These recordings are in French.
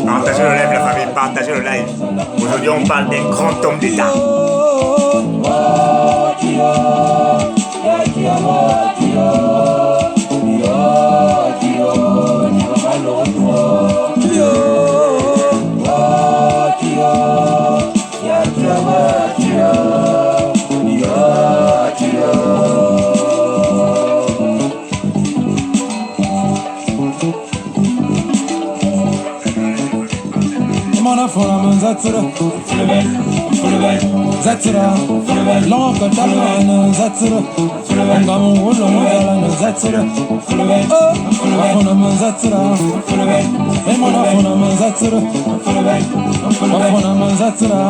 Partagez le live, la famille, partagez le live. Aujourd'hui, on parle des grands hommes d'État. Zatsura, Zatsura, long Catalan, Zatsura, Gamu, Zatsura, Afonam Zatsura, Emonafon Zatsura, Afonam Zatsura,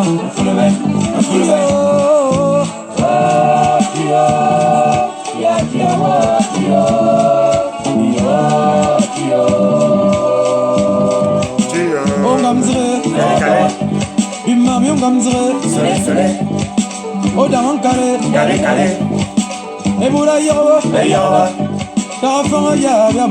Bimam Gamzre, Odaman Kale, Ebura Yoba, Tarafan Yabia,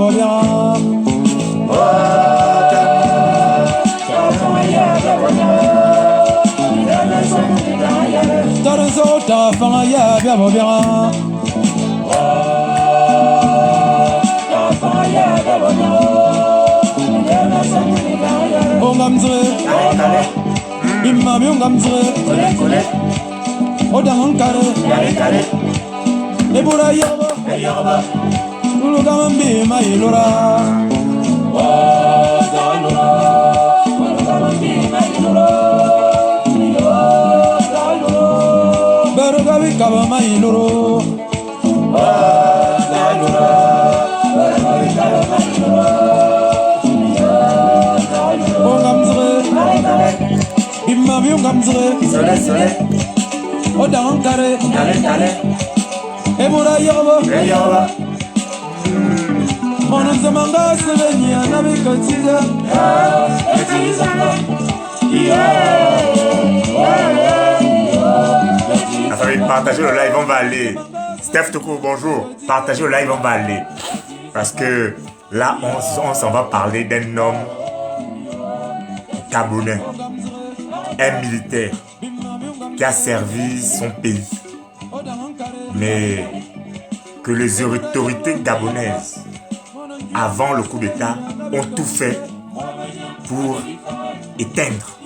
Tarazo, Tarafan Yabia, Gamzre, Bimam Gamzre, Odaman Kale, Ebura Yoba, Ulugambi, my Lura, Berugavi Kaba, my Luro, Bimam Gamzre, Odaman Kale, Ebura Yoba, Monozamanga Slovenia, Navikotiza, La famille, partagez le live, on va aller. Steph Toko, bonjour. Partagez le live, on va aller. Parce que là, on s'en va parler d'un homme gabonais, un militaire qui a servi son pays. Mais que les autorités gabonaises, avant le coup d'État, ont tout fait pour éteindre.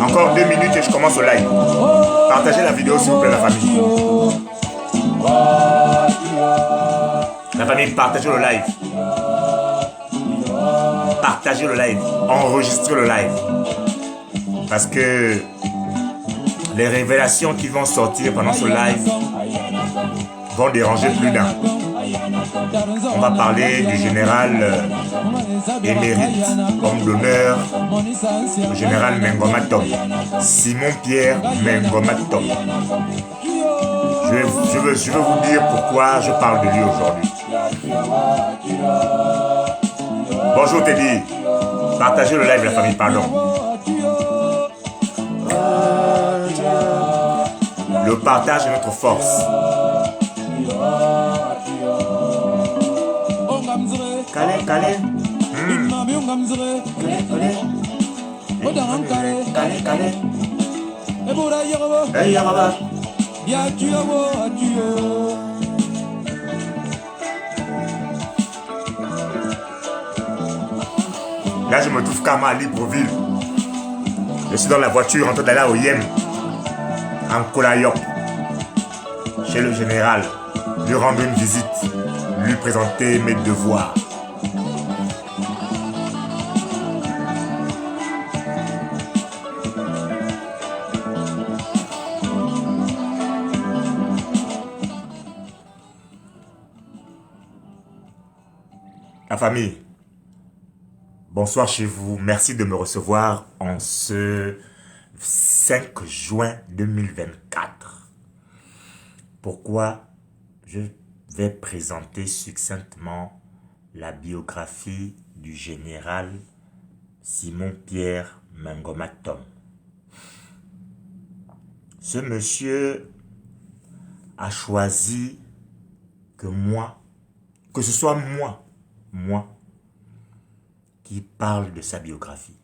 Encore 2 minutes et je commence le live. Partagez la vidéo s'il vous plaît, la famille. La famille, partagez le live. Partagez le live. Enregistrez le live. Parce que les révélations qui vont sortir pendant ce live vont déranger plus d'un. On va parler du général émérite, homme d'honneur, le général Mengoma Tom, Simon-Pierre Mengoma Tom. Je veux vous dire pourquoi je parle de lui aujourd'hui. Bonjour Teddy, partagez le live la famille, pardon. Le partage est notre force. Calais. Là, je me trouve carrément à Libreville. Je suis dans la voiture en train d'aller à Oyem, en Kolayop. chez le général, lui rendre une visite, lui présenter mes devoirs. La famille, bonsoir chez vous. Merci de me recevoir en ce 5 juin 2024. Pourquoi je vais présenter succinctement la biographie du général Simon-Pierre Mangoma Tom. Ce monsieur a choisi que ce soit moi qui parle de sa biographie.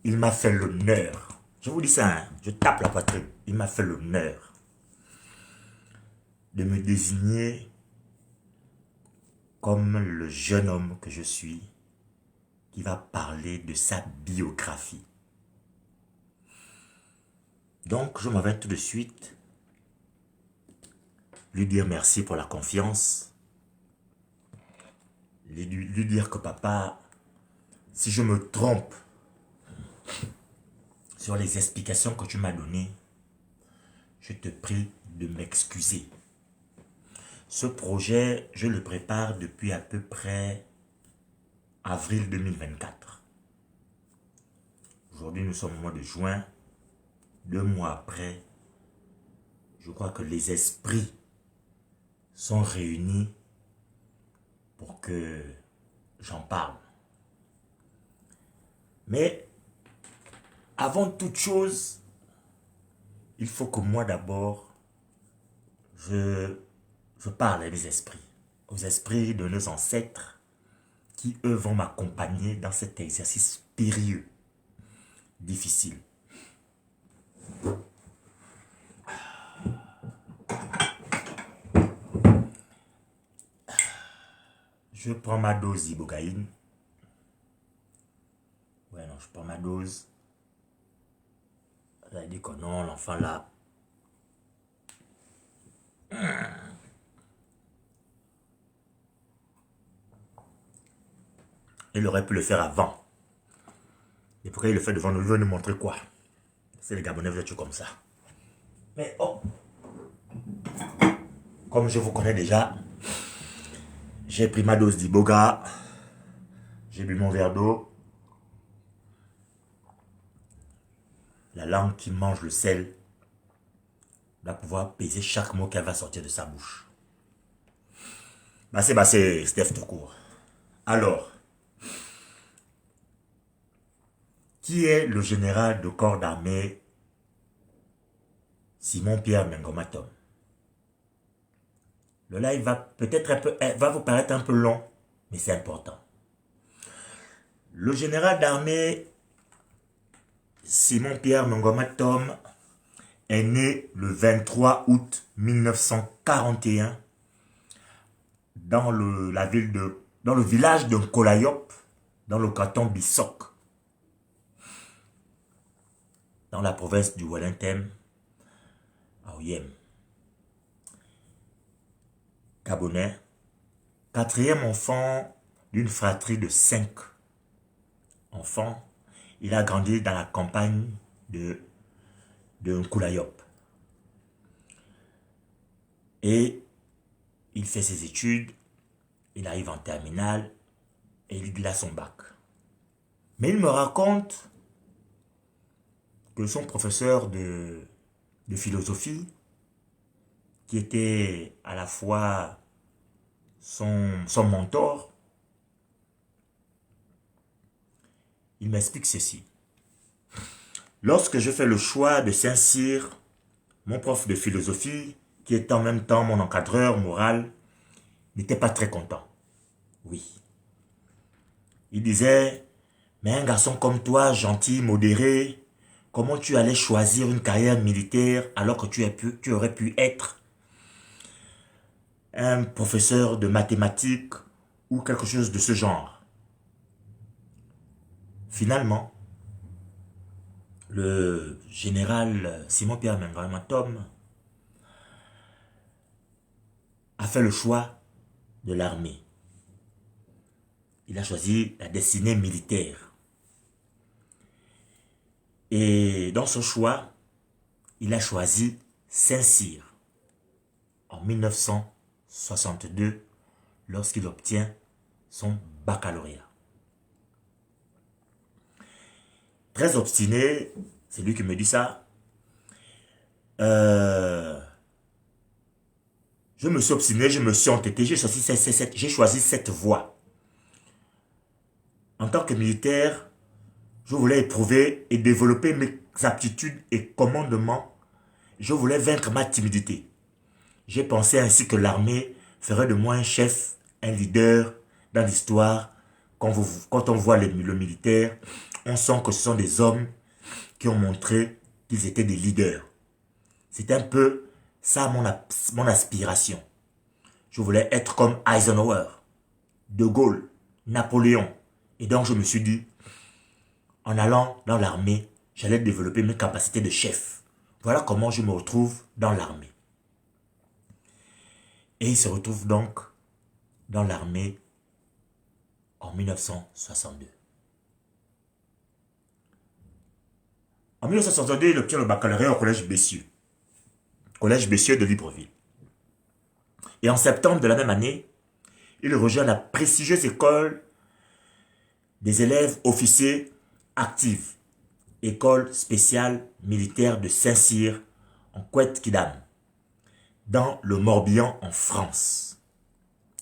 Il m'a fait l'honneur, je vous dis ça, hein, je tape la poitrine, il m'a fait l'honneur de me désigner comme le jeune homme que je suis qui va parler de sa biographie. Donc, je m'en vais tout de suite lui dire merci pour la confiance, lui dire que papa, si je me trompe sur les explications que tu m'as données, je te prie de m'excuser. Ce projet, je le prépare depuis à peu près avril 2024. Aujourd'hui, nous sommes au mois de juin. 2 mois après, je crois que les esprits sont réunis pour que j'en parle. Mais avant toute chose, il faut que moi d'abord, je parle à aux esprits de nos ancêtres qui, eux, vont m'accompagner dans cet exercice périlleux, difficile. Je prends ma dose d'ibogaïne. Ouais, non, je prends ma dose. Vous avez dit que non, l'enfant là. Il aurait pu le faire avant. Et pourquoi il le fait devant nous? Il veut nous montrer quoi? C'est les Gabonais, vous êtes comme ça. Mais oh! Comme je vous connais déjà, j'ai pris ma dose d'iboga. J'ai bu mon verre d'eau. La langue qui mange le sel va pouvoir peser chaque mot qu'elle va sortir de sa bouche. C'est Steph tout court. Alors, qui est le général de corps d'armée Simon-Pierre Mangoma Tom? Le live va peut-être va vous paraître un peu long, mais c'est important. Le général d'armée Simon-Pierre Mangoma Tom est né le 23 août 1941 dans le village de Nkolayop, dans le canton Bissok, dans la province du Wellington, à Oyem. Gabonais, 4e enfant d'une fratrie de 5 enfants. Il a grandi dans la campagne de Nkolayop. Et il fait ses études, il arrive en terminale et il a son bac. Mais il me raconte que son professeur de philosophie, qui était à la fois son mentor, il m'explique ceci. Lorsque je fais le choix de Saint-Cyr, mon prof de philosophie, qui était en même temps mon encadreur moral, n'était pas très content. Oui. Il disait, mais un garçon comme toi, gentil, modéré, comment tu allais choisir une carrière militaire alors que tu aurais pu être un professeur de mathématiques ou quelque chose de ce genre? Finalement, le général Simon-Pierre Mangoma Tom a fait le choix de l'armée. Il a choisi la destinée militaire. Et dans ce choix, il a choisi Saint-Cyr en 1962 lorsqu'il obtient son baccalauréat. Très obstiné, c'est lui qui me dit ça. Je me suis obstiné, je me suis entêté, j'ai choisi cette voie. En tant que militaire, je voulais éprouver et développer mes aptitudes et commandements. Je voulais vaincre ma timidité. J'ai pensé ainsi que l'armée ferait de moi un chef, un leader dans l'histoire. Quand on voit le militaire, on sent que ce sont des hommes qui ont montré qu'ils étaient des leaders. C'est un peu ça mon aspiration. Je voulais être comme Eisenhower, De Gaulle, Napoléon. Et donc je me suis dit, en allant dans l'armée, j'allais développer mes capacités de chef. Voilà comment je me retrouve dans l'armée. Et il se retrouve donc dans l'armée en 1962. En 1962, il obtient le baccalauréat au collège Bessieux. Collège Bessieux de Libreville. Et en septembre de la même année, il rejoint la prestigieuse école des élèves officiers actifs, école spéciale militaire de Saint-Cyr en Couette-Quidam, dans le Morbihan en France.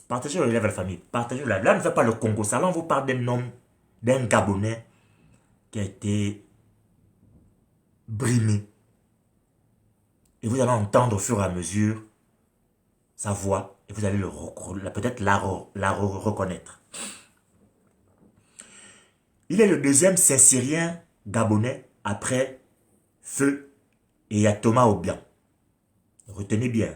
Partagez le lien à la famille, partagez-le. Là, on ne fait pas le Congo, ça là on vous parle d'un homme, d'un Gabonais qui a été brimé. Et vous allez entendre au fur et à mesure sa voix et vous allez peut-être la reconnaître. Il est le deuxième Saint-Cyrien gabonais après Feu et Yatoma Obiang. Retenez bien,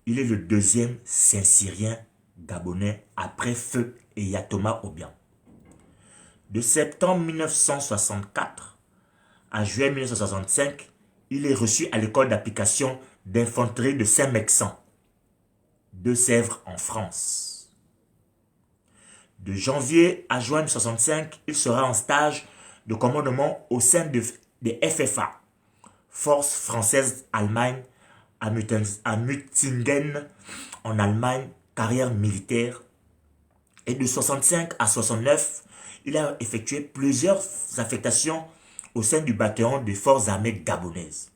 il est le deuxième Saint-Cyrien gabonais après Feu et Yatoma Obiang. De septembre 1964 à juillet 1965, il est reçu à l'école d'application d'infanterie de Saint-Mexan, Deux-Sèvres en France. De janvier à juin 1965, il sera en stage de commandement au sein des FFA, Forces françaises Allemagne, à Müttingen en Allemagne, carrière militaire. Et de 65 à 69, il a effectué plusieurs affectations au sein du bataillon des forces armées gabonaises.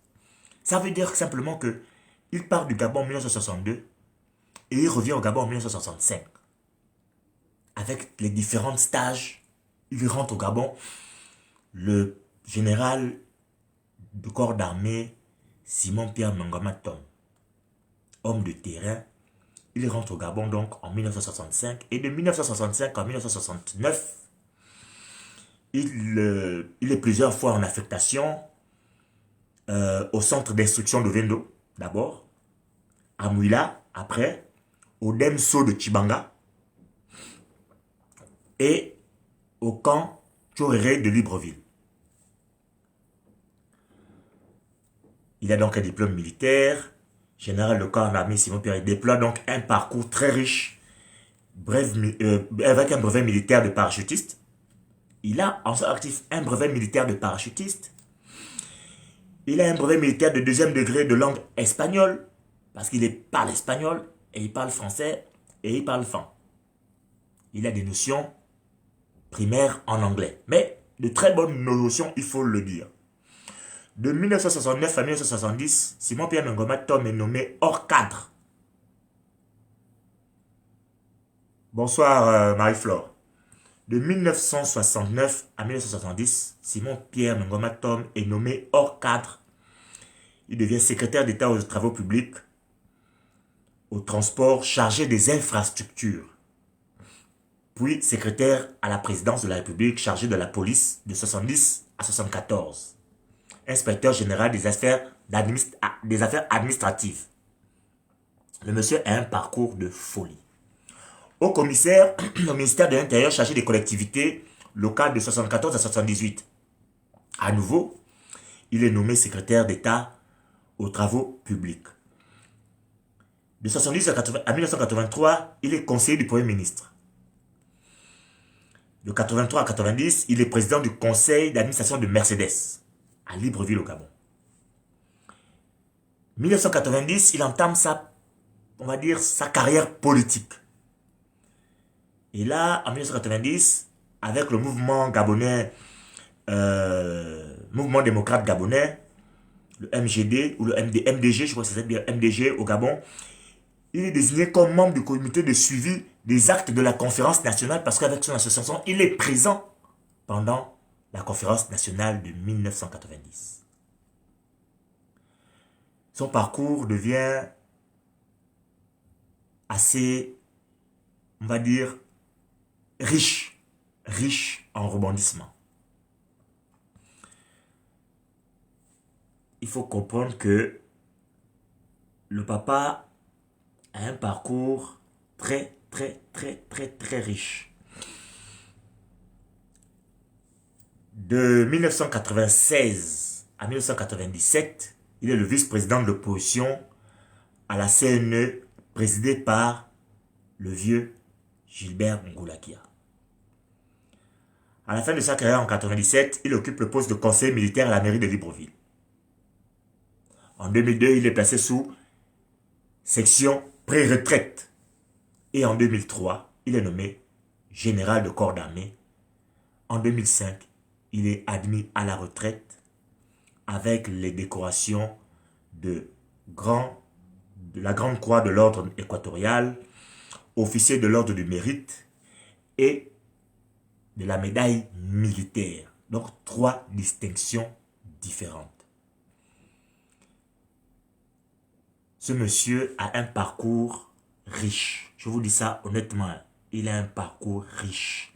Ça veut dire simplement que il part du Gabon en 1962 et il revient au Gabon en 1965. Avec les différents stages, il rentre au Gabon. Le général du corps d'armée, Simon-Pierre Mangama Tom, homme de terrain, il rentre au Gabon donc en 1965. Et de 1965 à 1969, il est plusieurs fois en affectation au centre d'instruction de Vendo, d'abord, à Mouila, après, au Demso de Chibanga, et au camp Tchoréré de Libreville. Il a donc un diplôme militaire, général de corps d'armée Simon-Pierre. Il déploie donc un parcours très riche, avec un brevet militaire de parachutiste. Il a en son actif un brevet militaire de parachutiste. Il a un brevet militaire de deuxième degré de langue espagnole, parce qu'il parle espagnol, et il parle français, et il parle fan. Il a des notions primaires en anglais, mais de très bonnes notions, il faut le dire. De 1969 à 1970, Simon-Pierre Ngoma Tom est nommé hors cadre. Bonsoir Marie-Flore. De 1969 à 1970, Simon-Pierre Ngoma Tom est nommé hors cadre. Il devient secrétaire d'État aux travaux publics, au transport, chargé des infrastructures. Puis secrétaire à la présidence de la République, chargé de la police de 70 à 74. Inspecteur général des affaires administratives. Le monsieur a un parcours de folie. Haut commissaire au ministère de l'Intérieur chargé des collectivités locales de 74 à 78. À nouveau, il est nommé secrétaire d'État aux travaux publics. De 70 à 1983, il est conseiller du Premier ministre. De 83 à 90, il est président du conseil d'administration de Mercedes, à Libreville au Gabon. 1990, il entame on va dire, sa carrière politique. Et là, en 1990, avec le mouvement gabonais, mouvement démocrate gabonais, le MGD ou le MDG, je crois que c'est bien MDG au Gabon, il est désigné comme membre du comité de suivi des actes de la conférence nationale parce qu'avec son association, il est présent pendant la conférence nationale de 1990. Son parcours devient assez, on va dire, riche en rebondissements. Il faut comprendre que le papa a un parcours très riche. De 1996 à 1997, il est le vice-président de l'opposition à la CNE, présidé par le vieux Gilbert Ngoulakia. À la fin de sa carrière en 1997, il occupe le poste de conseiller militaire à la mairie de Libreville. En 2002, il est placé sous section pré-retraite. Et en 2003, il est nommé général de corps d'armée. En 2005, il est admis à la retraite avec les décorations de la Grande Croix de l'Ordre équatorial, officier de l'Ordre du Mérite et de la médaille militaire. Donc, 3 distinctions différentes. Ce monsieur a un parcours riche. Je vous dis ça honnêtement. Il a un parcours riche.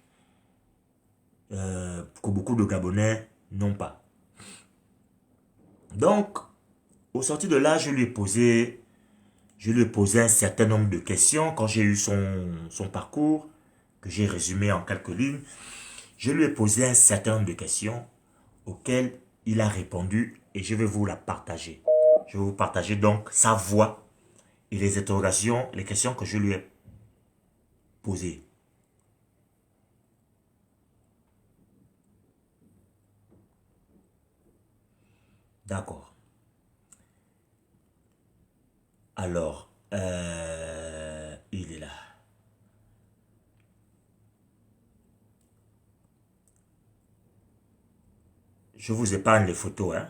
Que beaucoup de Gabonais n'ont pas. Donc, au sorti de là, je lui ai posé un certain nombre de questions. Quand j'ai eu son parcours, que j'ai résumé en quelques lignes, je lui ai posé un certain nombre de questions auxquelles il a répondu et je vais vous la partager. Je vais vous partager donc sa voix et les interrogations, les questions que je lui ai posées. D'accord. Alors, il est là. Je vous épargne les photos, hein.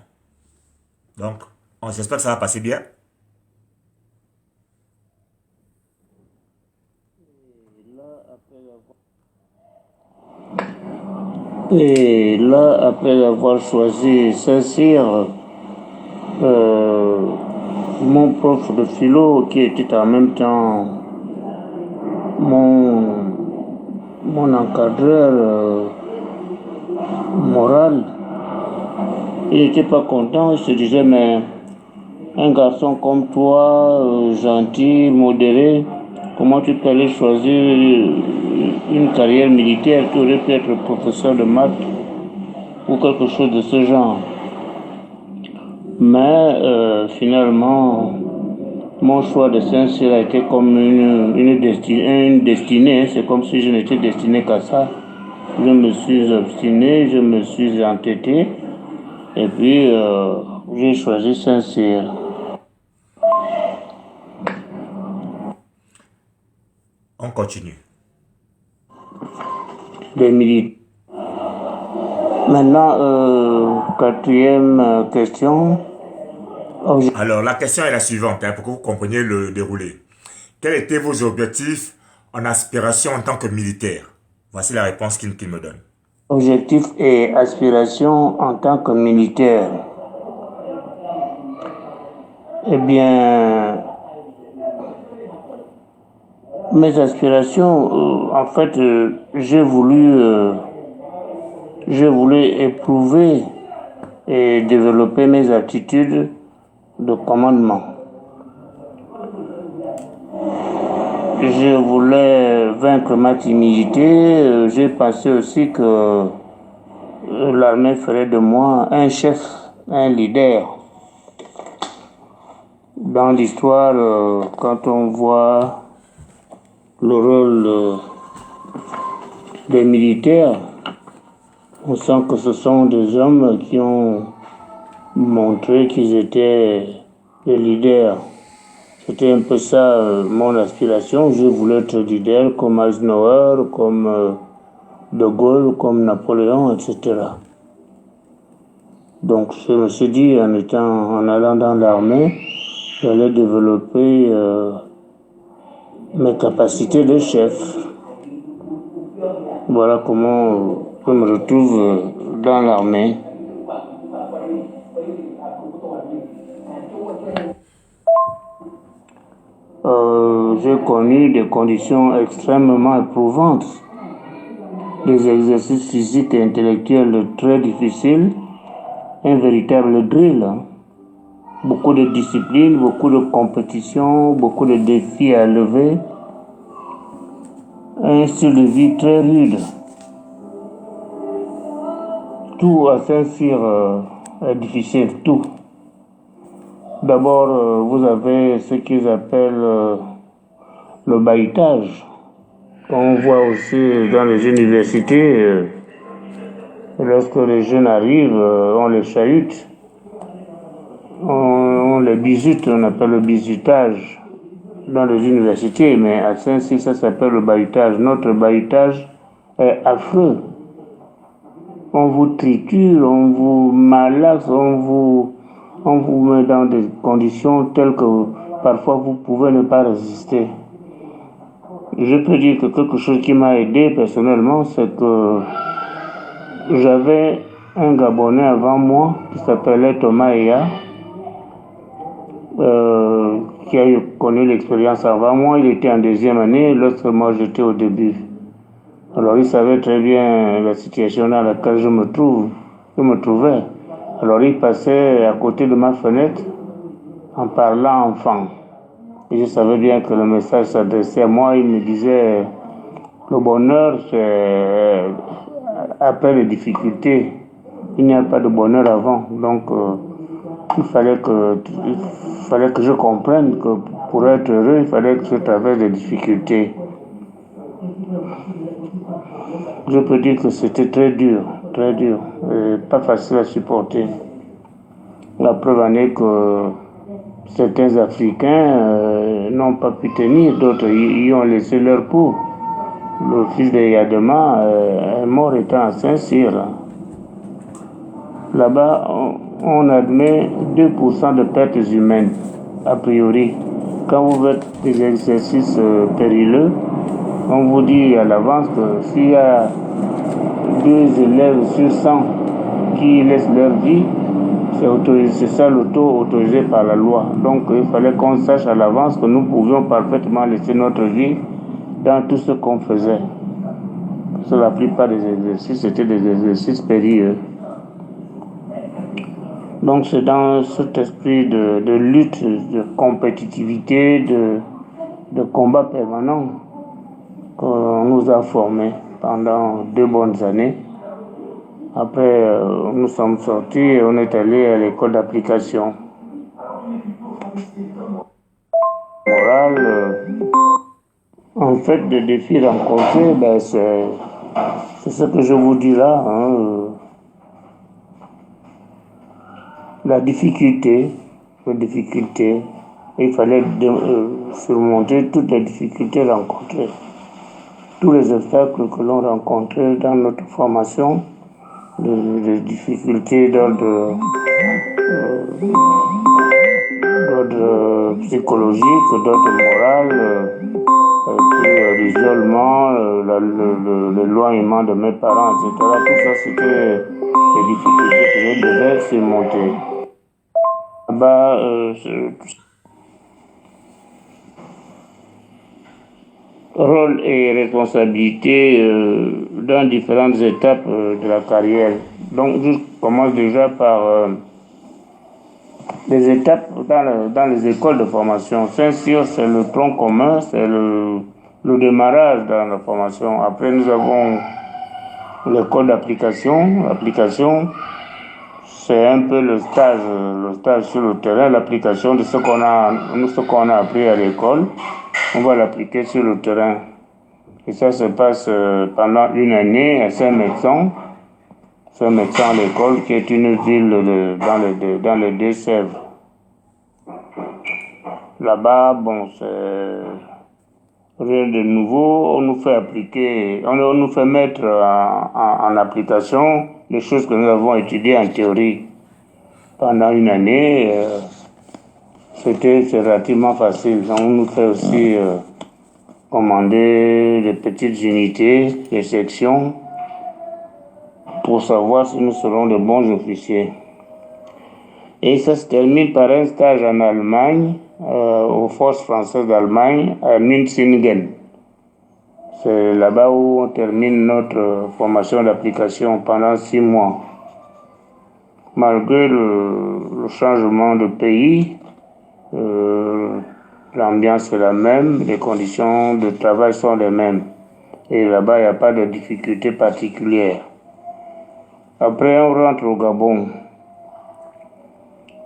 Donc, j'espère que ça va passer bien. Et là, après avoir choisi Saint-Cyr, mon prof de philo, qui était en même temps mon encadreur moral, il n'était pas content. Il se disait, mais un garçon comme toi, gentil, modéré, comment tu peux aller choisir une carrière militaire? Tu aurais pu être professeur de maths ou quelque chose de ce genre. Mais finalement, mon choix de Saint-Cyr a été comme une destinée. C'est comme si je n'étais destiné qu'à ça. Je me suis obstiné, je me suis entêté. Et puis, j'ai choisi Saint-Cyr. On continue. Des militaires. Maintenant, quatrième question. Alors, la question est la suivante, hein, pour que vous compreniez le déroulé. Quels étaient vos objectifs en aspiration en tant que militaire? Voici la réponse qu'il me donne. Objectifs et aspirations en tant que militaire. Eh bien, mes aspirations, en fait, j'ai voulu éprouver et développer mes aptitudes de commandement. Je voulais vaincre ma timidité. J'ai pensé aussi que l'armée ferait de moi un chef, un leader. Dans l'histoire, quand on voit le rôle des militaires, on sent que ce sont des hommes qui ont montré qu'ils étaient des leaders. C'était un peu ça mon aspiration. Je voulais être leader comme Eisenhower, comme De Gaulle, comme Napoléon, etc. Donc je me suis dit, en allant dans l'armée, j'allais développer mes capacités de chef. Voilà comment je me retrouve dans l'armée. J'ai connu des conditions extrêmement éprouvantes, des exercices physiques et intellectuels très difficiles, un véritable drill. Beaucoup de discipline, beaucoup de compétition, beaucoup de défis à lever, un style de vie très rude. Tout à Saint-Cyr est difficile, tout. D'abord, vous avez ce qu'ils appellent le bahutage. On voit aussi dans les universités, lorsque les jeunes arrivent, on les chahute, on les bisute, on appelle le bisutage dans les universités, mais à Saint-Cyr, ça s'appelle le bahutage. Notre bahutage est affreux. On vous triture, on vous malaxe, on vous met dans des conditions telles que parfois vous pouvez ne pas résister. Je peux dire que quelque chose qui m'a aidé personnellement, c'est que j'avais un Gabonais avant moi qui s'appelait Thomas Eya, qui a connu l'expérience avant moi. Il était en deuxième année lorsque moi j'étais au début. Alors il savait très bien la situation dans laquelle je me trouvais. Alors il passait à côté de ma fenêtre en parlant enfant. Et je savais bien que le message s'adressait à moi. Il me disait, le bonheur c'est après les difficultés. Il n'y a pas de bonheur avant. Donc il fallait que je comprenne que pour être heureux, il fallait que je traverse des difficultés. Je peux dire que c'était très dur, et pas facile à supporter. La preuve en est que certains Africains n'ont pas pu tenir, d'autres y ont laissé leur peau. Le fils de Yadema est mort étant à Saint-Cyr. Là-bas, on admet 2% de pertes humaines, a priori. Quand vous faites des exercices périlleux, on vous dit à l'avance que s'il y a 2 élèves sur 100 qui laissent leur vie, c'est ça le taux autorisé par la loi. Donc il fallait qu'on sache à l'avance que nous pouvions parfaitement laisser notre vie dans tout ce qu'on faisait. Parce que la plupart des exercices étaient des exercices périlleux. Donc c'est dans cet esprit de lutte, de compétitivité, de combat permanent qu'on nous a formés pendant 2 bonnes années. Après, nous sommes sortis et on est allé à l'école d'application. En fait, les défis rencontrés, c'est ce que je vous dis là. La difficulté, il fallait surmonter toutes les difficultés rencontrées. Tous les obstacles que l'on rencontrait dans notre formation, des difficultés d'ordre psychologique, d'ordre moral, l'isolement, l'éloignement de mes parents, etc. Tout ça, c'était des difficultés que je devais surmonter. Rôle et responsabilité dans différentes étapes de la carrière. Donc je commence déjà par les étapes dans les écoles de formation. Saint-Cyr, c'est le tronc commun, c'est le démarrage dans la formation. Après, nous avons l'école d'application. L'application, c'est un peu le stage sur le terrain, l'application de ce qu'on a appris à l'école. On va l'appliquer sur le terrain. Et ça se passe pendant une année à Saint-Médecin. Saint-Médecin à l'école, qui est une ville dans les Deux-Sèvres. Là-bas, bon, c'est rien de nouveau. On nous fait appliquer, on nous fait mettre en application les choses que nous avons étudiées en théorie pendant une année. C'est relativement facile. On nous fait aussi commander des petites unités, des sections, pour savoir si nous serons de bons officiers. Et ça se termine par un stage en Allemagne, aux forces françaises d'Allemagne, à Münzingen. C'est là-bas où on termine notre formation d'application pendant 6 mois. Malgré le changement de pays, l'ambiance est la même, les conditions de travail sont les mêmes. Et là-bas, il n'y a pas de difficultés particulières. Après, on rentre au Gabon.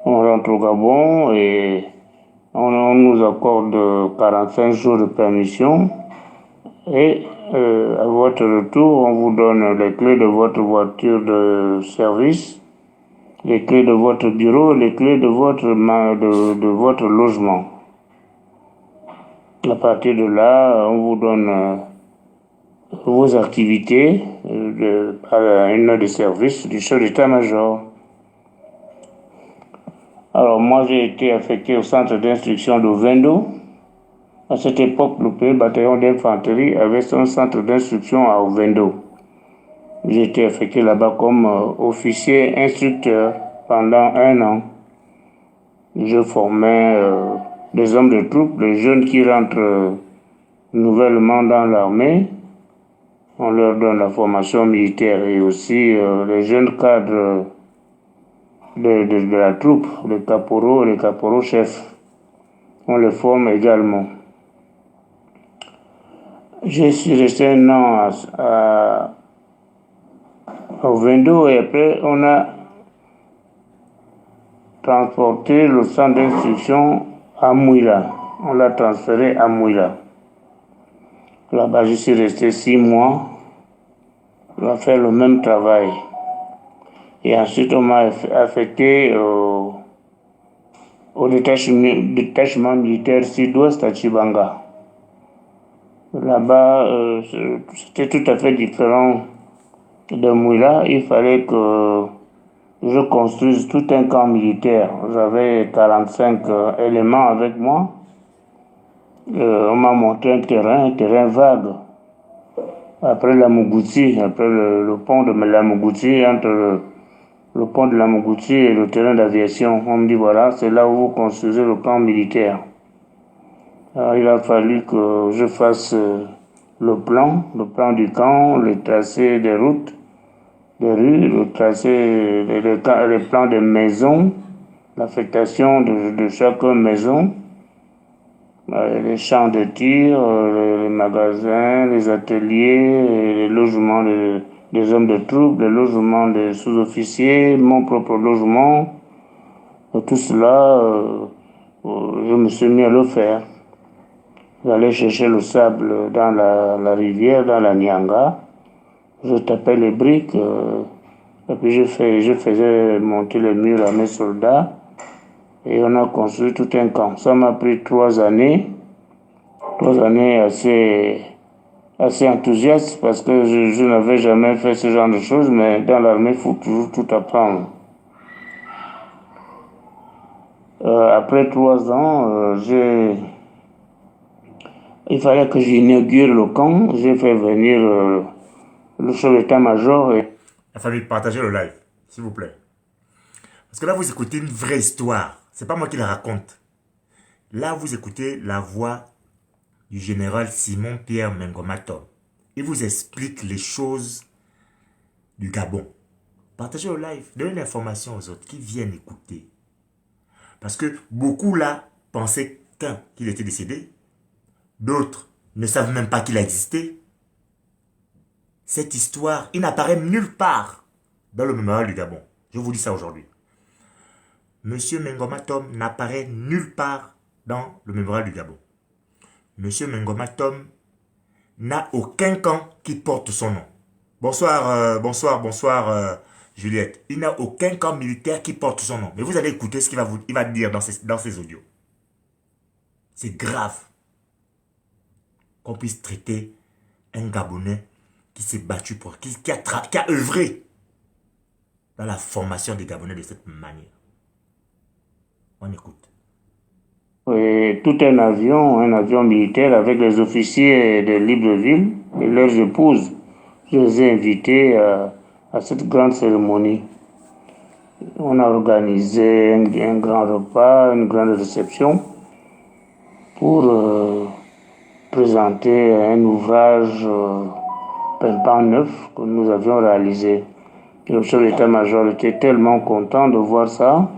On rentre au Gabon et on nous accorde 45 jours de permission. Et à votre retour, on vous donne les clés de votre voiture de service, les clés de votre bureau, les clés de votre logement. À partir de là, on vous donne vos activités par une note de service du chef d'état-major. Alors moi, j'ai été affecté au centre d'instruction de Ovendo. À cette époque, le premier bataillon d'infanterie avait son centre d'instruction à Ovendo. J'ai été affecté là-bas comme officier instructeur pendant 1 an. Je formais des hommes de troupe, les jeunes qui rentrent nouvellement dans l'armée. On leur donne la formation militaire et aussi les jeunes cadres de la troupe, les caporaux et les caporaux-chefs. On les forme également. Je suis resté 1 an au Vendo et après on a transporté le centre d'instruction à Mouila. On l'a transféré à Mouila. Là-bas, je suis resté 6 mois. On a fait le même travail. Et ensuite, on m'a affecté au détachement militaire sud-ouest à Chibanga. Là-bas, c'était tout à fait différent de Mouila. Il fallait que je construise tout un camp militaire. J'avais 45 éléments avec moi. On m'a montré un terrain vague. Après la Mougouti, après le pont de la Mougouti, entre le pont de la Mougouti et le terrain d'aviation, on me dit voilà, c'est là où vous construisez le camp militaire. Alors, il a fallu que je fasse le plan du camp, le tracé des routes, des rues, le tracé, les plans des maisons, l'affectation de chaque maison, les champs de tir, les magasins, les ateliers, les logements des hommes de troupe, les logements des sous-officiers, mon propre logement. Tout cela, je me suis mis à le faire. J'allais chercher le sable dans la rivière, dans la Nyanga. Je tapais les briques, et puis je faisais monter les murs à mes soldats. Et on a construit tout un camp. Ça m'a pris 3 années. 3 années assez enthousiastes parce que je n'avais jamais fait ce genre de choses, mais dans l'armée, il faut toujours tout apprendre. Après 3 ans, il fallait que j'inaugure le camp. J'ai fait venir le chef d'état-major. La famille, partagez le live, s'il vous plaît. Parce que là, vous écoutez une vraie histoire. C'est pas moi qui la raconte. Là, vous écoutez la voix du général Simon-Pierre Mengomatom. Il vous explique les choses du Gabon. Partagez le live. Donnez l'information aux autres qui viennent écouter. Parce que beaucoup là pensaient qu'il était décédé. D'autres ne savent même pas qu'il a existé. Cette histoire, il n'apparaît nulle part dans le mémorial du Gabon. Je vous dis ça aujourd'hui. Monsieur Mengoma Tom n'apparaît nulle part dans le mémorial du Gabon. Monsieur Mengoma Tom n'a aucun camp qui porte son nom. Bonsoir, bonsoir, Juliette. Il n'a aucun camp militaire qui porte son nom. Mais vous allez écouter ce qu'il va dire dans ses audios. C'est grave qu'on puisse traiter un Gabonais qui s'est battu pour, qui a œuvré dans la formation des Gabonais de cette manière. On écoute. Oui, tout un avion militaire avec les officiers de Libreville et leurs épouses. Je les ai invités à cette grande cérémonie. On a organisé un grand repas, une grande réception pour présenter un ouvrage pimpant neuf que nous avions réalisé. Le chef d'état-major était tellement content de voir ça.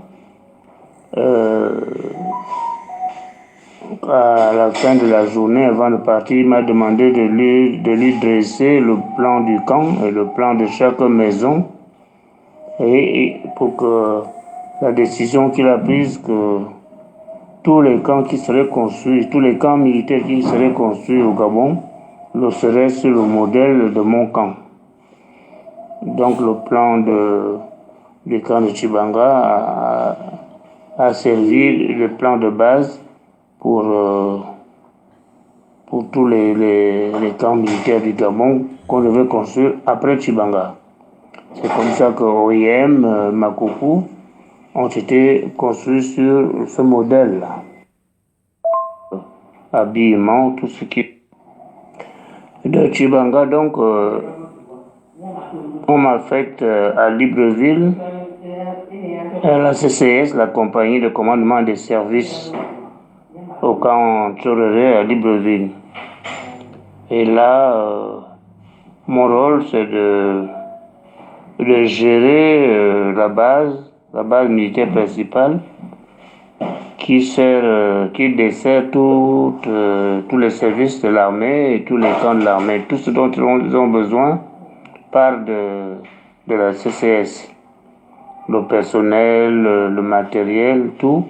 À la fin de la journée, avant de partir, il m'a demandé de lui dresser le plan du camp et le plan de chaque maison, et pour que la décision qu'il a prise que tous les camps qui seraient construits, tous les camps militaires qui seraient construits au Gabon, le seraient sur le modèle de mon camp. Donc le plan du camp de Tchibanga a servi le plan de base pour tous les camps militaires du Gabon qu'on devait construire après Tchibanga. C'est comme ça que OIM, Makoku ont été construits sur ce modèle-là. Habillement, tout ce qui... De Tchibanga, donc, on m'a fait à Libreville, à la CCS, la compagnie de commandement des services au camp Tchoréré à Libreville. Et là, mon rôle, c'est de gérer la base militaire principale qui dessert tous les services de l'armée et tous les camps de l'armée. Tout ce dont ils ont besoin part de la CCS. Le personnel, le matériel, tout.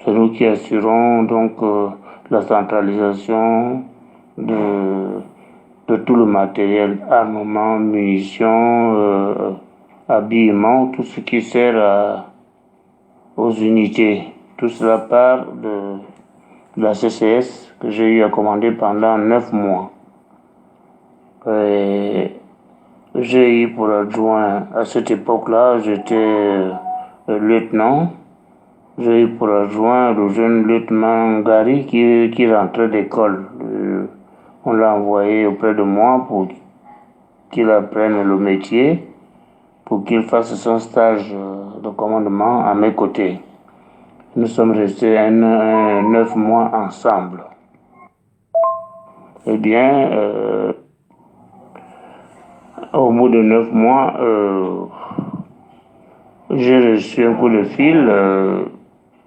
C'est nous qui assurons donc la centralisation de tout le matériel, armement, munitions, habillement, tout ce qui sert aux unités. Tout cela part de la CCS que j'ai eu à commander pendant 9 mois. Et j'ai eu pour adjoint, à cette époque-là, j'étais lieutenant. J'ai eu pour adjoint le jeune lieutenant Gary qui rentrait d'école. On l'a envoyé auprès de moi pour qu'il apprenne le métier, pour qu'il fasse son stage de commandement à mes côtés. Nous sommes restés 9 mois ensemble. Eh bien, au bout de 9 mois, j'ai reçu un coup de fil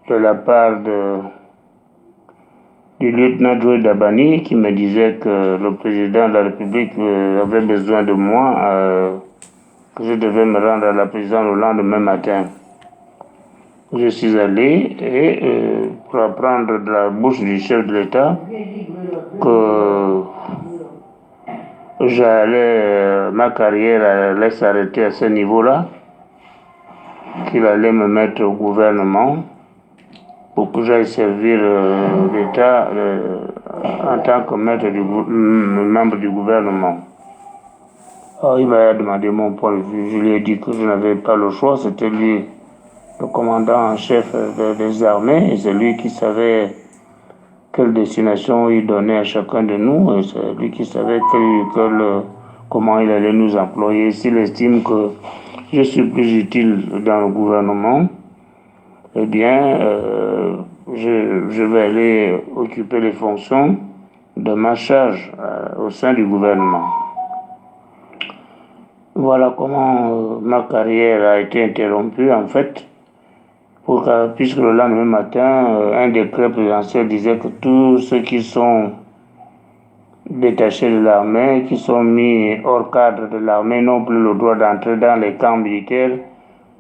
de la part du lieutenant Joe Dabani qui me disait que le président de la République avait besoin de moi, que je devais me rendre à la présidence le lendemain matin. Je suis allé et pour apprendre de la bouche du chef de l'État que ma carrière allait s'arrêter à ce niveau-là, qu'il allait me mettre au gouvernement pour que j'aille servir l'État en tant que membre du gouvernement. Alors, il m'a demandé mon point de vue. Je lui ai dit que je n'avais pas le choix. C'était lui, le commandant en chef des armées, et c'est lui qui savait quelle destination il donnait à chacun de nous, et c'est lui qui savait comment il allait nous employer. S'il estime que je suis plus utile dans le gouvernement, eh bien, je vais aller occuper les fonctions de ma charge au sein du gouvernement. Voilà comment ma carrière a été interrompue, en fait, puisque le lendemain matin, un décret présidentiel disait que tous ceux qui sont détachés de l'armée, qui sont mis hors cadre de l'armée, n'ont plus le droit d'entrer dans les camps militaires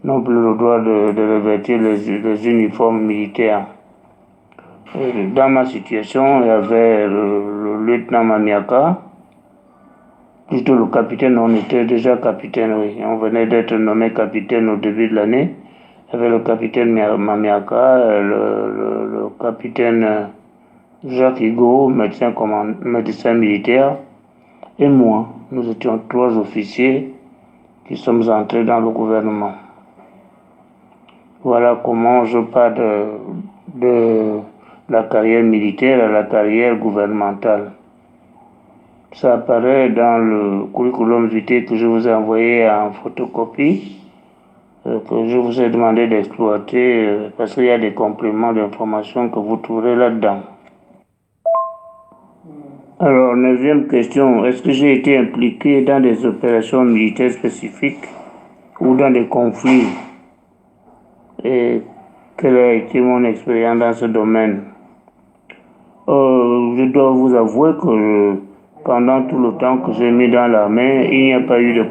n'ont plus le droit de revêtir les uniformes militaires. Dans ma situation, il y avait le lieutenant Mamiaka, plutôt le capitaine, on était déjà capitaine, oui. On venait d'être nommé capitaine au début de l'année. Il y avait le capitaine Mamiaka, le capitaine Jacques Higo, médecin militaire, et moi. Nous étions 3 officiers qui sommes entrés dans le gouvernement. Voilà comment je pars de la carrière militaire à la carrière gouvernementale. Ça apparaît dans le curriculum vitae que je vous ai envoyé en photocopie, que je vous ai demandé d'exploiter, parce qu'il y a des compléments d'information que vous trouverez là-dedans. Alors, 9e question, est-ce que j'ai été impliqué dans des opérations militaires spécifiques ou dans des conflits? Et quelle a été mon expérience dans ce domaine? Je dois vous avouer que pendant tout le temps que j'ai mis dans l'armée, il n'y a pas eu de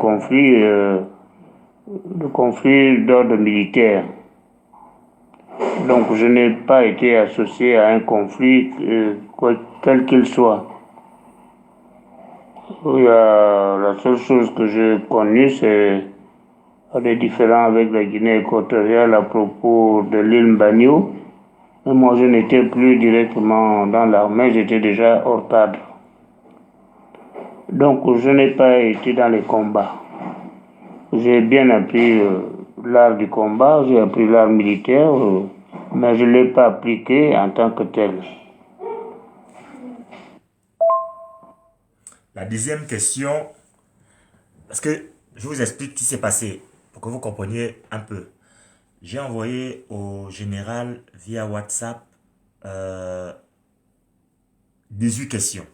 conflit d'ordre militaire. Donc je n'ai pas été associé à un conflit, quel qu'il soit. La seule chose que j'ai connue, c'est des différends avec la Guinée équatoriale à propos de l'île Mbagno. Mais moi, je n'étais plus directement dans l'armée, j'étais déjà hors cadre. Donc, je n'ai pas été dans les combats. J'ai bien appris l'art du combat, j'ai appris l'art militaire, mais je ne l'ai pas appliqué en tant que tel. La 10e question, parce que je vous explique ce qui s'est passé, pour que vous compreniez un peu. J'ai envoyé au général via WhatsApp 18 questions.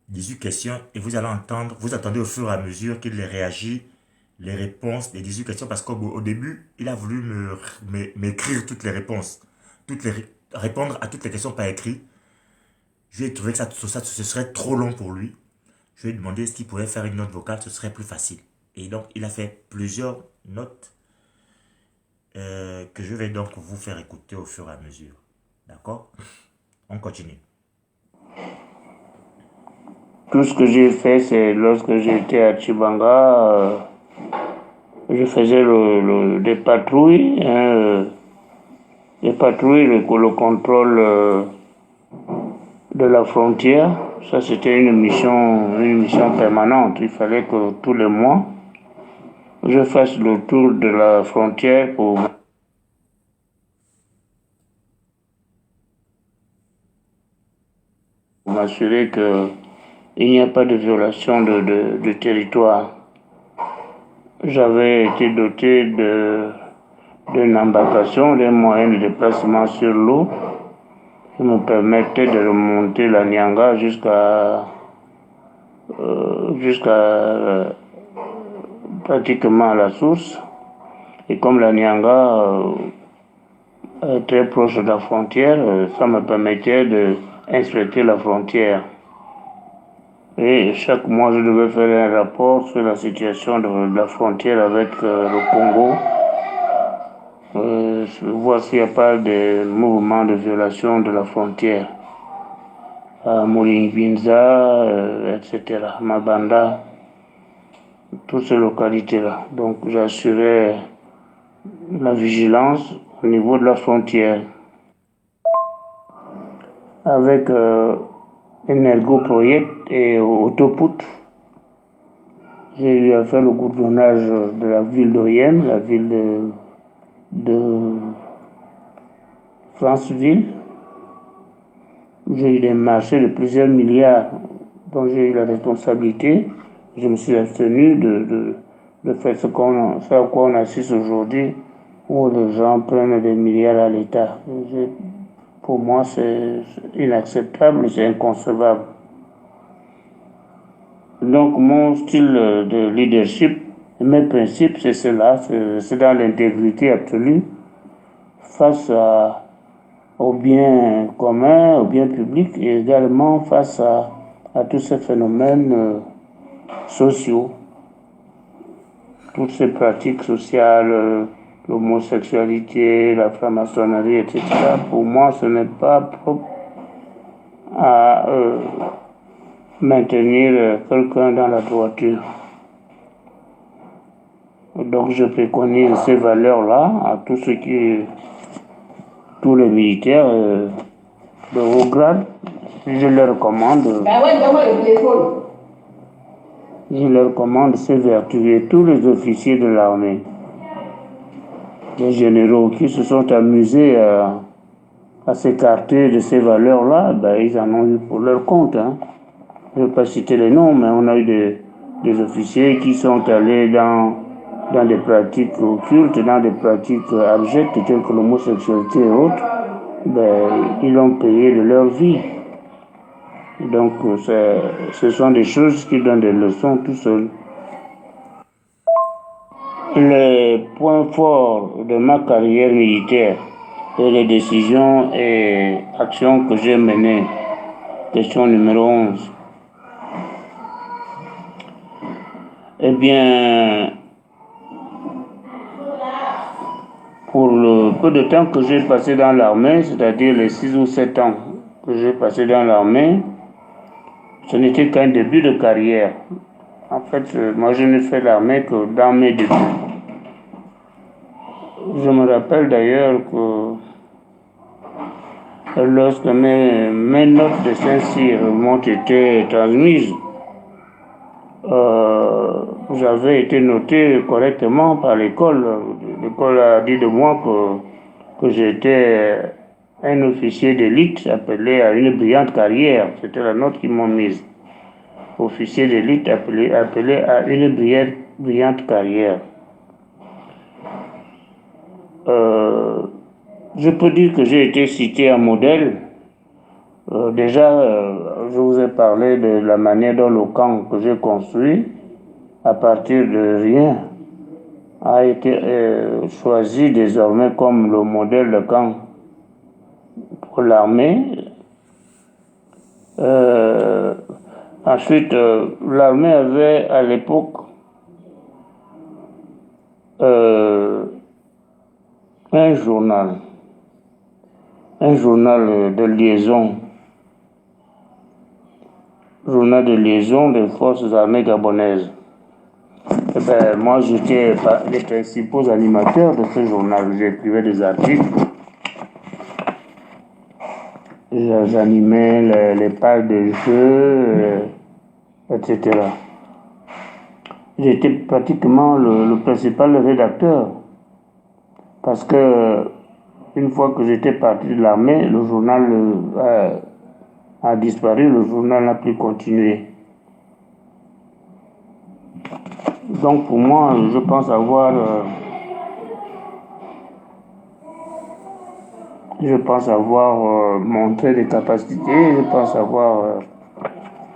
18 questions et vous allez entendre, vous attendez au fur et à mesure qu'il réagit les réponses des 18 questions parce qu'au début, il a voulu m'écrire toutes les réponses, répondre à toutes les questions par écrit. Je lui ai trouvé que ça, ce serait trop long pour lui. Je lui ai demandé ce qu'il pouvait faire une note vocale, ce serait plus facile. Et donc, il a fait plusieurs notes que je vais donc vous faire écouter au fur et à mesure. D'accord? On continue. Tout ce que j'ai fait, c'est lorsque j'étais à Tchibanga, je faisais des patrouilles, le contrôle de la frontière. Ça, c'était une mission permanente. Il fallait que tous les mois, je fasse le tour de la frontière pour m'assurer qu'il n'y a pas de violation de territoire. J'avais été doté d'une embarcation, d'un moyen de déplacement sur l'eau qui me permettait de remonter la Nyanga jusqu'à pratiquement la source. Et comme la Nyanga est très proche de la frontière, ça me permettait d'inspecter la frontière. Et chaque mois, je devais faire un rapport sur la situation de la frontière avec le Congo. Voir s'il n'y a pas de mouvement de violation de la frontière. À Moulingbinza, etc., Mabanda, toutes ces localités-là. Donc j'assurais la vigilance au niveau de la frontière. Avec Energoproject et Autoput, j'ai eu à faire le goudronnage de la ville d'Oyem, la ville de Franceville. J'ai eu des marchés de plusieurs milliards dont j'ai eu la responsabilité. Je me suis abstenu de faire ce à quoi on assiste aujourd'hui, où les gens prennent des milliards à l'État. Pour moi, c'est inacceptable, c'est inconcevable. Donc, mon style de leadership, mes principes, c'est cela, c'est dans l'intégrité absolue, face au bien commun, au bien public, et également face à tous ces phénomènes sociaux. toutes ces pratiques sociales, l'homosexualité, la franc-maçonnerie, etc., pour moi, ce n'est pas propre à maintenir quelqu'un dans la droiture. Donc je préconise ces valeurs-là à tous les militaires de haut grade. Je leur recommande ces vertus, et tous les officiers de l'armée, les généraux qui se sont amusés à s'écarter de ces valeurs-là, ils en ont eu pour leur compte. Je ne vais pas citer les noms, mais on a eu des officiers qui sont allés dans des pratiques occultes, dans des pratiques abjectes telles que l'homosexualité et autres. Ils l'ont payé de leur vie. Donc ce sont des choses qui donnent des leçons tout seuls. Les points forts de ma carrière militaire et les décisions et actions que j'ai menées. Question numéro 11. Eh bien, pour le peu de temps que j'ai passé dans l'armée, c'est-à-dire les 6 ou 7 ans que j'ai passé dans l'armée, ce n'était qu'un début de carrière. En fait, moi je n'ai fait l'armée que dans mes débuts. Je me rappelle d'ailleurs que lorsque mes notes de Saint-Cyr m'ont été transmises, j'avais été noté correctement par l'école. L'école a dit de moi que j'étais un officier d'élite appelé à une brillante carrière. C'était la note qu'ils m'ont mise. Officier d'élite appelé à une brillante carrière. Je peux dire que j'ai été cité en modèle. Je vous ai parlé de la manière dont le camp que j'ai construit, à partir de rien, a été choisi désormais comme le modèle de camp pour l'armée. Ensuite, l'armée avait à l'époque un journal de liaison. Journal de liaison des forces armées gabonaises. Moi, j'étais les principaux animateurs de ce journal. J'écrivais des articles. J'animais les pages de jeux, etc. J'étais pratiquement le principal rédacteur. Parce que une fois que j'étais parti de l'armée, le journal a disparu, le journal n'a plus continué. Donc pour moi, je pense avoir montré des capacités, je pense avoir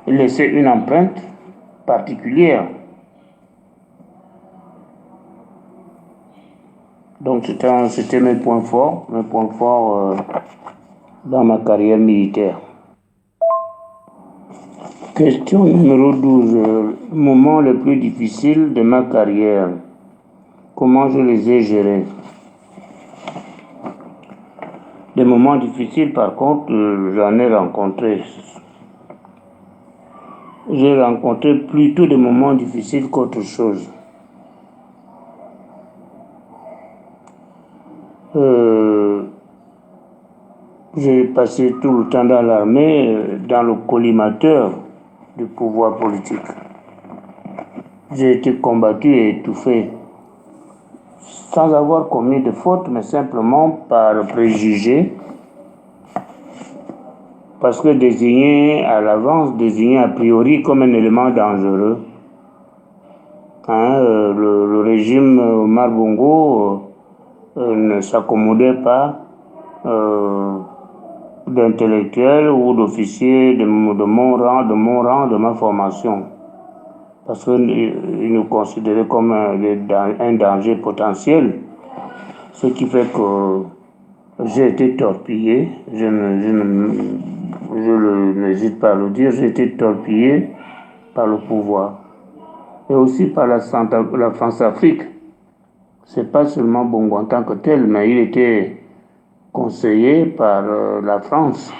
laissé une empreinte particulière. Donc c'était mes points forts dans ma carrière militaire. Question numéro 12. Moments les plus difficiles de ma carrière. Comment je les ai gérés? Des moments difficiles, par contre, j'en ai rencontré. J'ai rencontré plutôt des moments difficiles qu'autre chose. J'ai passé tout le temps dans l'armée, dans le collimateur du pouvoir politique. J'ai été combattu et étouffé, sans avoir commis de faute, mais simplement par préjugé, parce que désigné à l'avance, désigné a priori comme un élément dangereux. Le régime Omar Bongo ne s'accommodait pas d'intellectuels ou d'officiers de mon rang, de ma formation, parce qu'ils nous considéraient comme un danger potentiel, ce qui fait que j'ai été torpillé, je n'hésite pas à le dire, j'ai été torpillé par le pouvoir. et aussi par la France-Afrique. C'est pas seulement Bongo en tant que tel, mais il était conseillé par la France.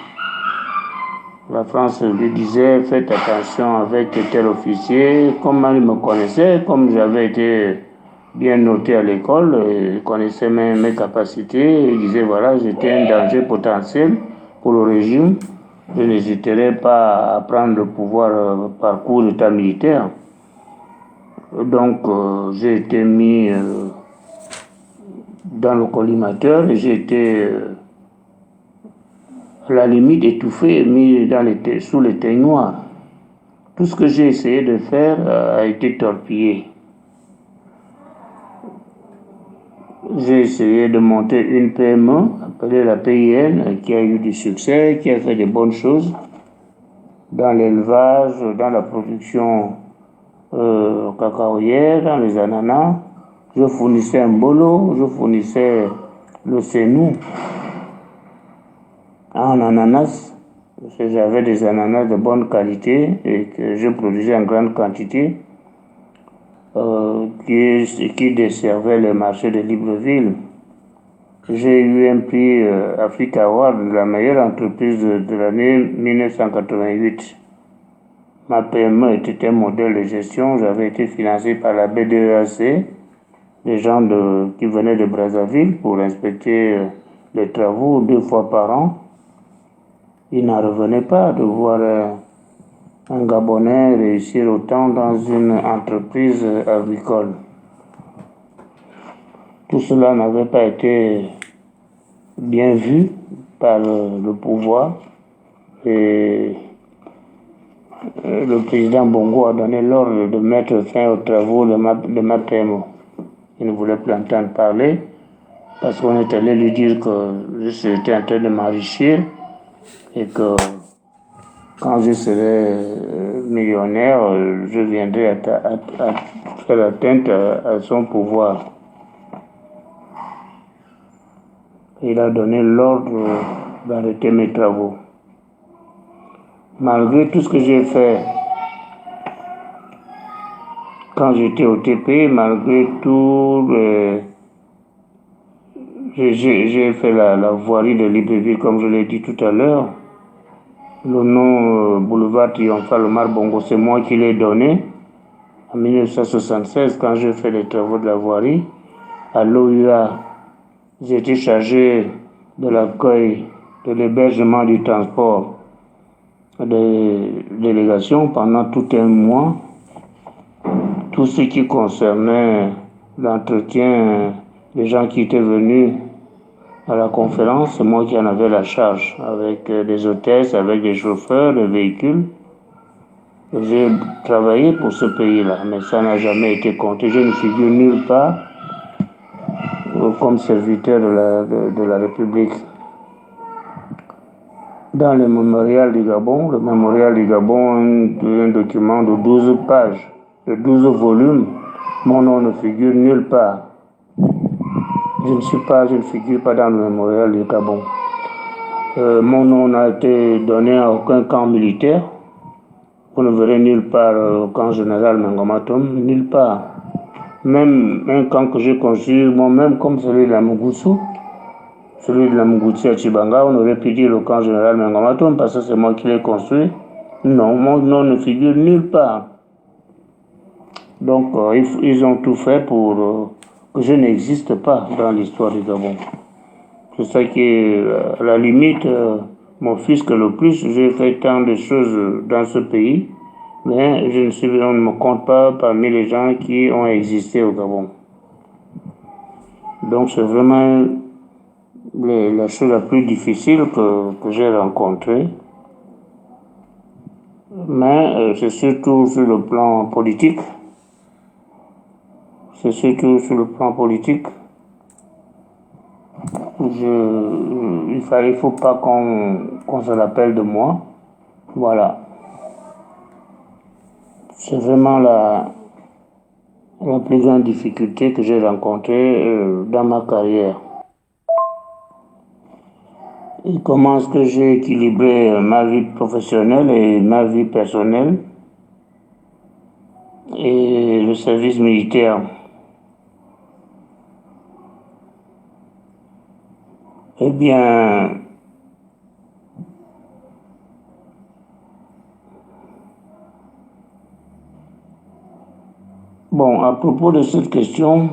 La France lui disait, faites attention avec tel officier. Comme il me connaissait, comme j'avais été bien noté à l'école, il connaissait mes capacités, il disait, voilà, j'étais un danger potentiel pour le régime. Je n'hésiterai pas à prendre le pouvoir par coup d'état militaire. Donc, j'ai été mis dans le collimateur et j'ai été à la limite étouffé et mis sous les teignes noires. Tout ce que j'ai essayé de faire a été torpillé. J'ai essayé de monter une PME, appelée la PIN, qui a eu du succès, qui a fait des bonnes choses dans l'élevage, dans la production cacaoyère, dans les ananas. Je fournissais un bolo, je fournissais le sénou en ananas. J'avais des ananas de bonne qualité et que je produisais en grande quantité. Qui desservait le marché de Libreville. J'ai eu un prix Africa Award de la meilleure entreprise de l'année 1988. Ma PME était un modèle de gestion. J'avais été financé par la BDEAC, des gens qui venaient de Brazzaville pour inspecter les travaux 2 fois par an. Ils n'en revenaient pas de voir un Gabonais réussir autant dans une entreprise agricole. Tout cela n'avait pas été bien vu par le pouvoir et le président Bongo a donné l'ordre de mettre fin aux travaux de ma PME. Il ne voulait plus entendre parler parce qu'on est allé lui dire que j'étais en train de m'enrichir et que quand je serai millionnaire, je viendrai à faire atteinte à son pouvoir. Il a donné l'ordre d'arrêter mes travaux. Malgré tout ce que j'ai fait quand j'étais au TP, malgré tout, j'ai fait la voirie de Libreville, comme je l'ai dit tout à l'heure. Le nom boulevard Triomphal Omar Bongo, c'est moi qui l'ai donné en 1976 quand j'ai fait les travaux de la voirie. À l'OUA, j'ai été chargé de l'accueil, de l'hébergement, du transport des délégations pendant tout un mois. Tout ce qui concernait l'entretien des gens qui étaient venus à la conférence, c'est moi qui en avais la charge, avec des hôtesses, avec des chauffeurs, des véhicules. J'ai travaillé pour ce pays-là, mais ça n'a jamais été compté. Je ne figure nulle part comme serviteur de la République. Dans le mémorial du Gabon, un document de 12 pages, de 12 volumes, mon nom ne figure nulle part. Je ne figure pas dans le mémorial du Gabon. Mon nom n'a été donné à aucun camp militaire. Vous ne verrez nulle part au camp général Mengomatom, nulle part. Même un camp que j'ai construit moi-même, comme celui de la Mougoussou, celui de la Mougouti à Chibanga, on aurait pu dire le camp général Mengomatom parce que c'est moi qui l'ai construit. Non, mon nom ne figure nulle part. Donc, ils ont tout fait pour que je n'existe pas dans l'histoire du Gabon. C'est ça qui est, à la limite, m'offusque le plus. J'ai fait tant de choses dans ce pays, mais on ne me compte pas parmi les gens qui ont existé au Gabon. Donc, c'est vraiment la chose la plus difficile que j'ai rencontrée. Mais c'est surtout sur le plan politique. Il ne faut pas qu'on se rappelle de moi. Voilà. C'est vraiment la plus grande difficulté que j'ai rencontrée dans ma carrière. Et comment est-ce que j'ai équilibré ma vie professionnelle et ma vie personnelle? et le service militaire. Eh bien, bon, à propos de cette question,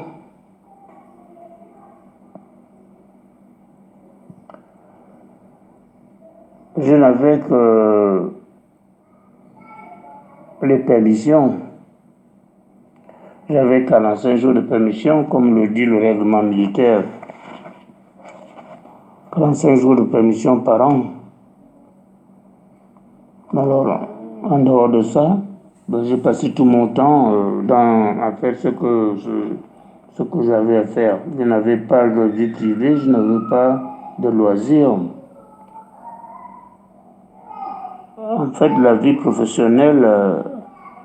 je n'avais que les permissions. J'avais 45 jours de permission, comme le dit le règlement militaire. 45 jours de permission par an. Alors, en dehors de ça, j'ai passé tout mon temps à faire ce que j'avais à faire. Je n'avais pas de vie privée, je n'avais pas de loisirs. En fait, la vie professionnelle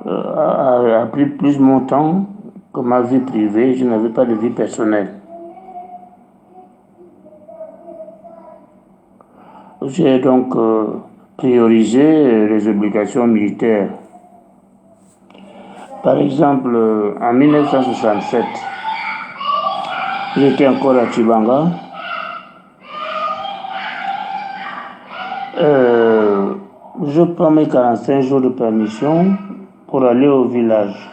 a pris plus mon temps que ma vie privée. Je n'avais pas de vie personnelle. J'ai donc priorisé les obligations militaires. Par exemple, en 1967, j'étais encore à Tchibanga. Je prends mes 45 jours de permission pour aller au village.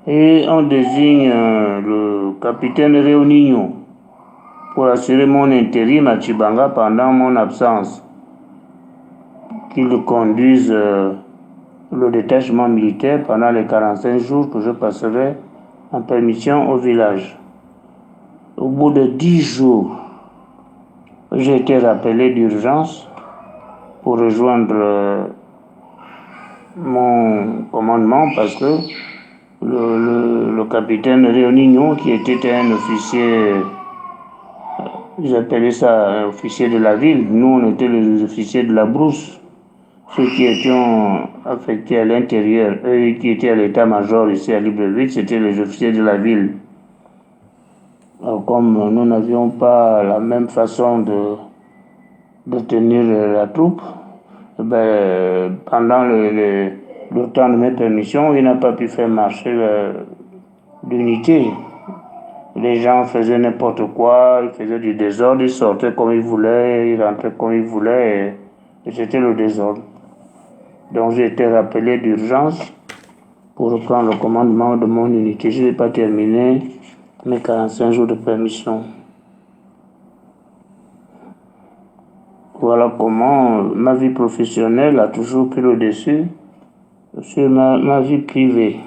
Et on désigne le capitaine Réunigno pour assurer mon intérim à Tchibanga pendant mon absence, qu'il conduise le détachement militaire pendant les 45 jours que je passerai en permission au village. Au bout de 10 jours, j'ai été rappelé d'urgence pour rejoindre mon commandement parce que le capitaine Réunignon, qui était un officier, j'appelais ça un officier de la ville, nous on était les officiers de la brousse. Ceux qui étaient affectés à l'intérieur, eux qui étaient à l'état-major ici à Libreville, c'était les officiers de la ville. Alors, comme nous n'avions pas la même façon de tenir la troupe, pendant le temps de mes permissions, il n'a pas pu faire marcher l'unité. Les gens faisaient n'importe quoi, ils faisaient du désordre, ils sortaient comme ils voulaient, ils rentraient comme ils voulaient, et c'était le désordre. Donc j'ai été rappelé d'urgence pour reprendre le commandement de mon unité. Je n'ai pas terminé mes 45 jours de permission. Voilà comment ma vie professionnelle a toujours pris le dessus sur ma vie privée.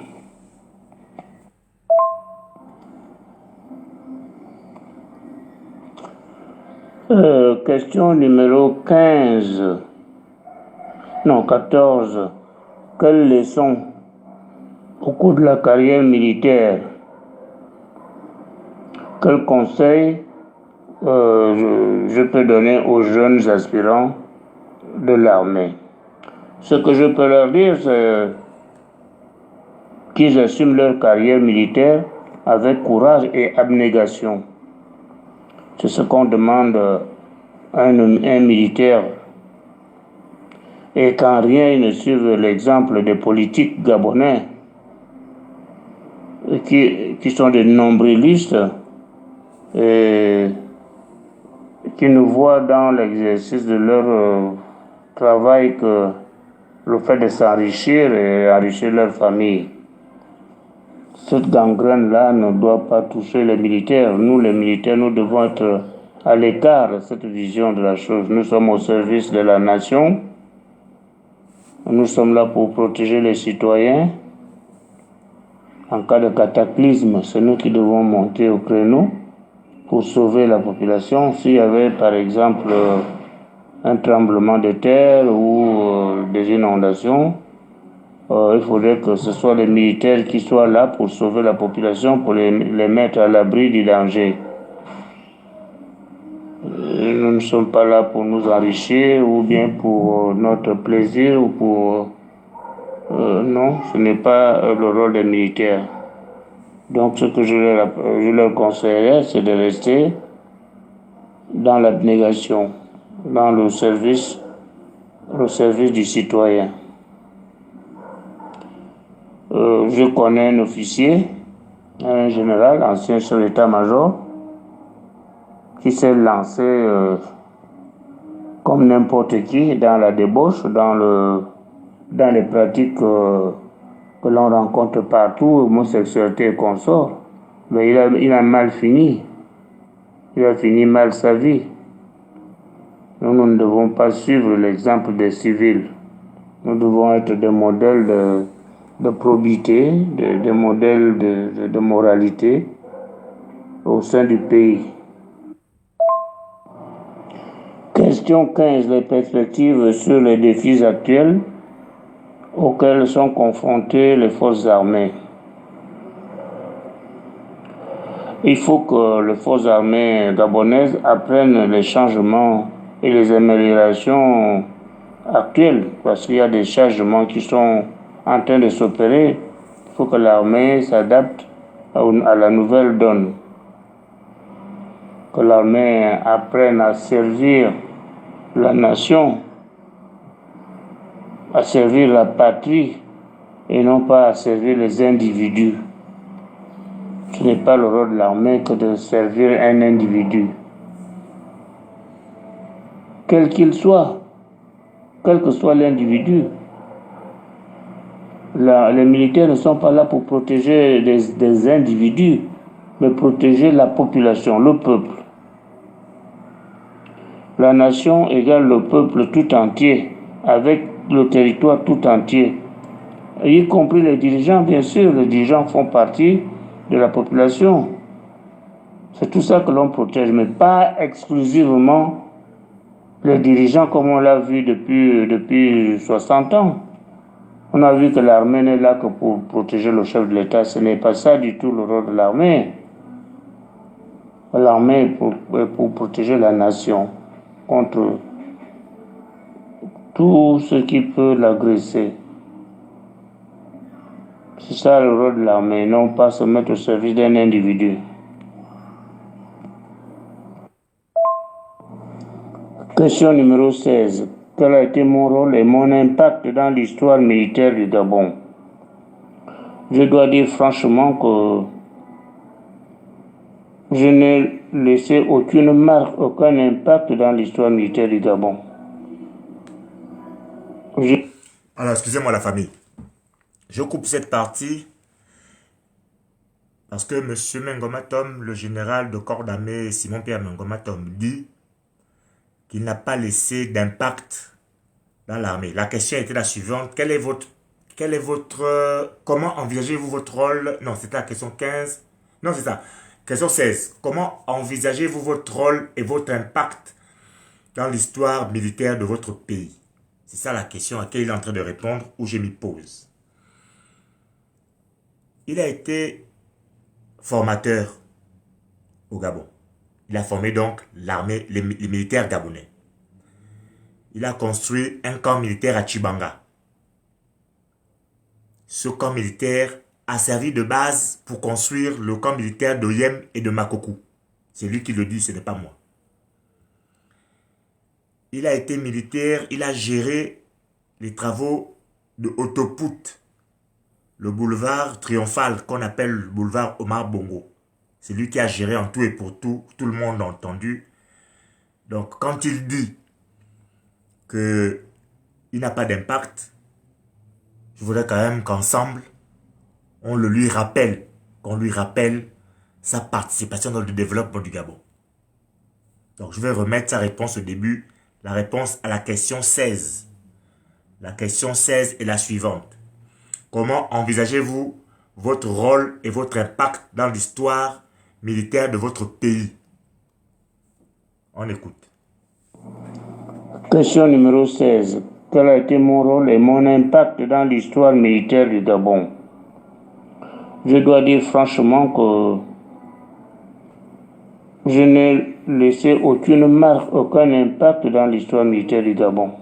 Question numéro 14. Quelles leçons au cours de la carrière militaire, quels conseils je peux donner aux jeunes aspirants de l'armée? Ce que je peux leur dire, c'est qu'ils assument leur carrière militaire avec courage et abnégation. C'est ce qu'on demande à un militaire. Et qu'en rien ils ne suivent l'exemple des politiques gabonais qui sont des nombrilistes et qui nous voient dans l'exercice de leur travail que le fait de s'enrichir et enrichir leur famille. Cette gangrène-là ne doit pas toucher les militaires. Nous, les militaires, nous devons être à l'écart de cette vision de la chose. Nous sommes au service de la nation. Nous sommes là pour protéger les citoyens. En cas de cataclysme, c'est nous qui devons monter au créneau pour sauver la population. S'il y avait, par exemple, un tremblement de terre ou des inondations, il faudrait que ce soit les militaires qui soient là pour sauver la population, pour les mettre à l'abri du danger. Nous ne sommes pas là pour nous enrichir ou bien pour notre plaisir ou pour... non, ce n'est pas le rôle des militaires. Donc ce que je leur conseillerais, c'est de rester dans l'abnégation, dans le service du citoyen. Je connais un officier, un général, ancien chef d'état-major, qui s'est lancé comme n'importe qui dans la débauche, dans les pratiques que l'on rencontre partout, homosexualité et consorts. Mais il a mal fini. Il a fini mal sa vie. Nous ne devons pas suivre l'exemple des civils. Nous devons être des modèles de probité, des modèles de moralité au sein du pays. Question 15. Les perspectives sur les défis actuels auxquels sont confrontées les forces armées. Il faut que les forces armées gabonaises apprennent les changements et les améliorations actuelles, parce qu'il y a des changements qui sont en train de s'opérer. Il faut que l'armée s'adapte à la nouvelle donne. Que l'armée apprenne à servir la nation, à servir la patrie et non pas à servir les individus. Ce n'est pas le rôle de l'armée que de servir un individu. Quel qu'il soit, quel que soit l'individu. Les militaires ne sont pas là pour protéger des individus, mais protéger la population, le peuple. La nation égale le peuple tout entier, avec le territoire tout entier, y compris les dirigeants, bien sûr. Les dirigeants font partie de la population. C'est tout ça que l'on protège, mais pas exclusivement les dirigeants comme on l'a vu depuis 60 ans. On a vu que l'armée n'est là que pour protéger le chef de l'État. Ce n'est pas ça du tout le rôle de l'armée. L'armée est pour protéger la nation contre tout ce qui peut l'agresser. C'est ça le rôle de l'armée, non pas se mettre au service d'un individu. Question numéro 16. Quel a été mon rôle et mon impact dans l'histoire militaire du Gabon? Je dois dire franchement que je n'ai laissé aucune marque, aucun impact dans l'histoire militaire du Gabon. Alors, excusez-moi la famille. Je coupe cette partie parce que M. Mengomatom, le général de corps d'armée Simon-Pierre Mengomatom, dit qu'il n'a pas laissé d'impact dans l'armée. La question était la suivante. Comment envisagez-vous votre rôle? Non, c'était la question 15. Non, c'est ça. Question 16. Comment envisagez-vous votre rôle et votre impact dans l'histoire militaire de votre pays? C'est ça la question à laquelle il est en train de répondre, où je m'y pose. Il a été formateur au Gabon. Il a formé donc l'armée, les militaires gabonais. Il a construit un camp militaire à Tchibanga. Ce camp militaire a servi de base pour construire le camp militaire d'Oyem et de Makokou. C'est lui qui le dit, ce n'est pas moi. Il a été militaire, il a géré les travaux de Autopout, le boulevard triomphal qu'on appelle le boulevard Omar Bongo. C'est lui qui a géré en tout et pour tout, tout le monde a entendu. Donc quand il dit qu'il n'a pas d'impact, je voudrais quand même qu'ensemble, on le lui rappelle, qu'on lui rappelle sa participation dans le développement du Gabon. Donc je vais remettre sa réponse au début, la réponse à la question 16. La question 16 est la suivante. Comment envisagez-vous votre rôle et votre impact dans l'histoire militaire de votre pays? On écoute. Question numéro 16. Quel a été mon rôle et mon impact dans l'histoire militaire du Gabon? Je dois dire franchement que je n'ai laissé aucune marque, aucun impact dans l'histoire militaire du Gabon.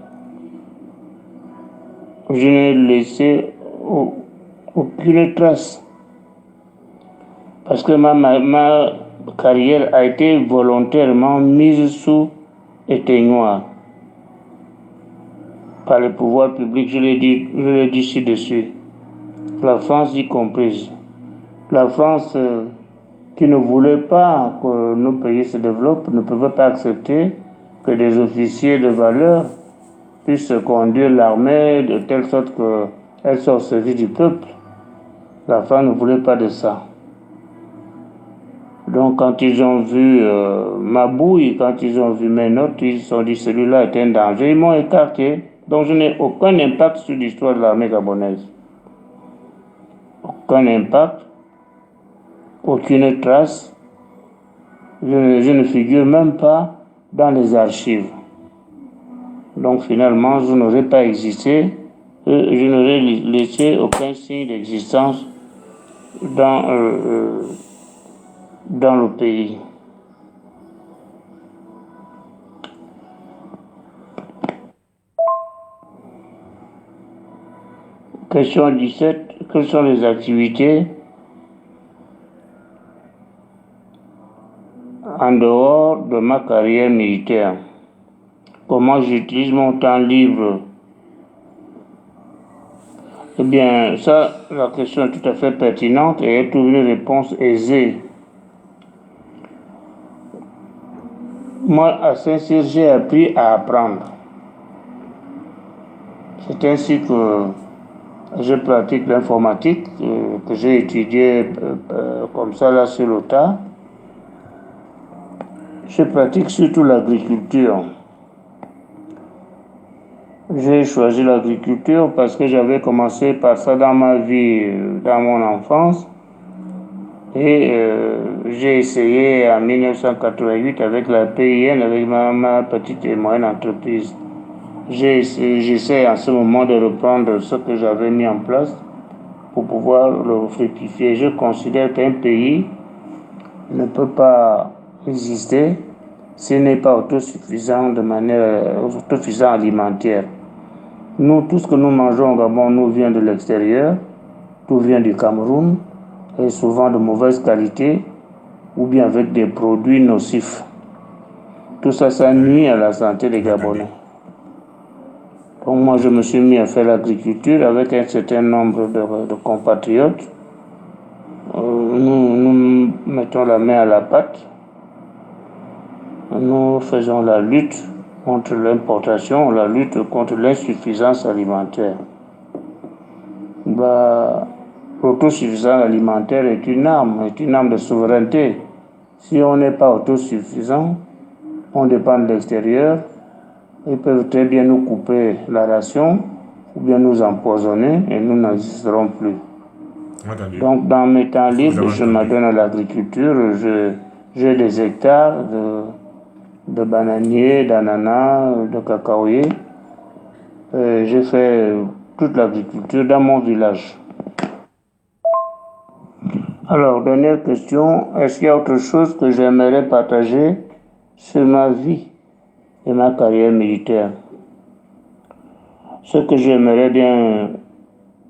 Je n'ai laissé aucune trace. Parce que ma carrière a été volontairement mise sous éteignoir par le pouvoir public, je l'ai dit ci-dessus. la France y comprise. La France qui ne voulait pas que nos pays se développent ne pouvait pas accepter que des officiers de valeur puissent conduire l'armée de telle sorte qu'elle soit au service du peuple. La France ne voulait pas de ça. Donc quand ils ont vu ma bouille, quand ils ont vu mes notes, ils se sont dit celui-là est un danger. Ils m'ont écarté. Donc je n'ai aucun impact sur l'histoire de l'armée gabonaise. Aucun impact, aucune trace. Je ne figure même pas dans les archives. Donc finalement, je n'aurais pas existé, je n'aurais laissé aucun signe d'existence dans le pays. Question 17. Quelles sont les activités en dehors de ma carrière militaire? Comment j'utilise mon temps libre? Eh bien, ça, la question est tout à fait pertinente et elle trouve une réponse aisée. Moi, à Saint-Cyr, j'ai appris à apprendre. C'est ainsi que je pratique l'informatique, que j'ai étudié comme ça là sur le tas. Je pratique surtout l'agriculture. J'ai choisi l'agriculture parce que j'avais commencé par ça dans ma vie, dans mon enfance. Et j'ai essayé en 1988 avec la PIN, avec ma petite et moyenne entreprise. J'essaie en ce moment de reprendre ce que j'avais mis en place pour pouvoir le fructifier. Je considère qu'un pays ne peut pas exister s'il n'est pas autosuffisant de manière autosuffisant alimentaire. Nous, tout ce que nous mangeons au Gabon nous vient de l'extérieur, tout vient du Cameroun, et souvent de mauvaise qualité, ou bien avec des produits nocifs. Tout ça, ça nuit à la santé des Gabonais. Donc moi, je me suis mis à faire l'agriculture avec un certain nombre de compatriotes. Nous mettons la main à la pâte. Nous faisons la lutte contre l'importation, la lutte contre l'insuffisance alimentaire. L'autosuffisance alimentaire est une arme de souveraineté. Si on n'est pas autosuffisant, on dépend de l'extérieur. Ils peuvent très bien nous couper la ration ou bien nous empoisonner et nous n'existerons plus. Entendu. Donc dans mes temps libres, je m'adonne à l'agriculture. J'ai des hectares de bananiers, d'ananas, de cacaoyers. J'ai fait toute l'agriculture dans mon village. Alors, dernière question, est-ce qu'il y a autre chose que j'aimerais partager sur ma vie et ma carrière militaire? Ce que j'aimerais bien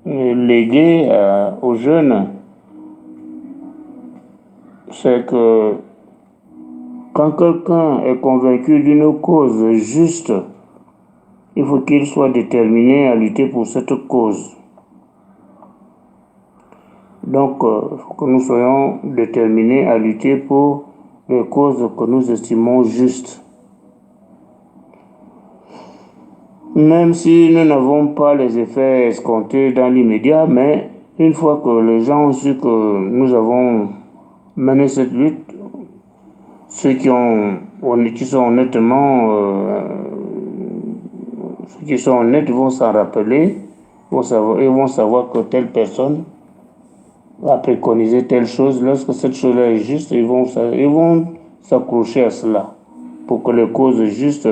léguer aux jeunes, c'est que quand quelqu'un est convaincu d'une cause juste, il faut qu'il soit déterminé à lutter pour cette cause. Donc, il faut que nous soyons déterminés à lutter pour les causes que nous estimons justes. Même si nous n'avons pas les effets escomptés dans l'immédiat, mais une fois que les gens ont su que nous avons mené cette lutte, ceux qui sont honnêtes vont s'en rappeler, ils vont savoir que telle personne a préconisé telle chose. Lorsque cette chose-là est juste, ils vont s'accrocher à cela pour que les causes justes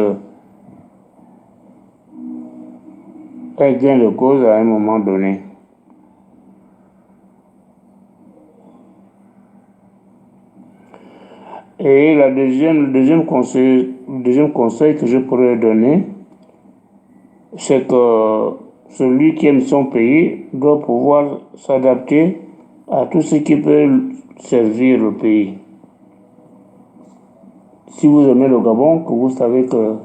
aient gain de cause à un moment donné. Et le deuxième conseil que je pourrais donner, c'est que celui qui aime son pays doit pouvoir s'adapter à tout ce qui peut servir le pays. Si vous aimez le Gabon, que vous savez que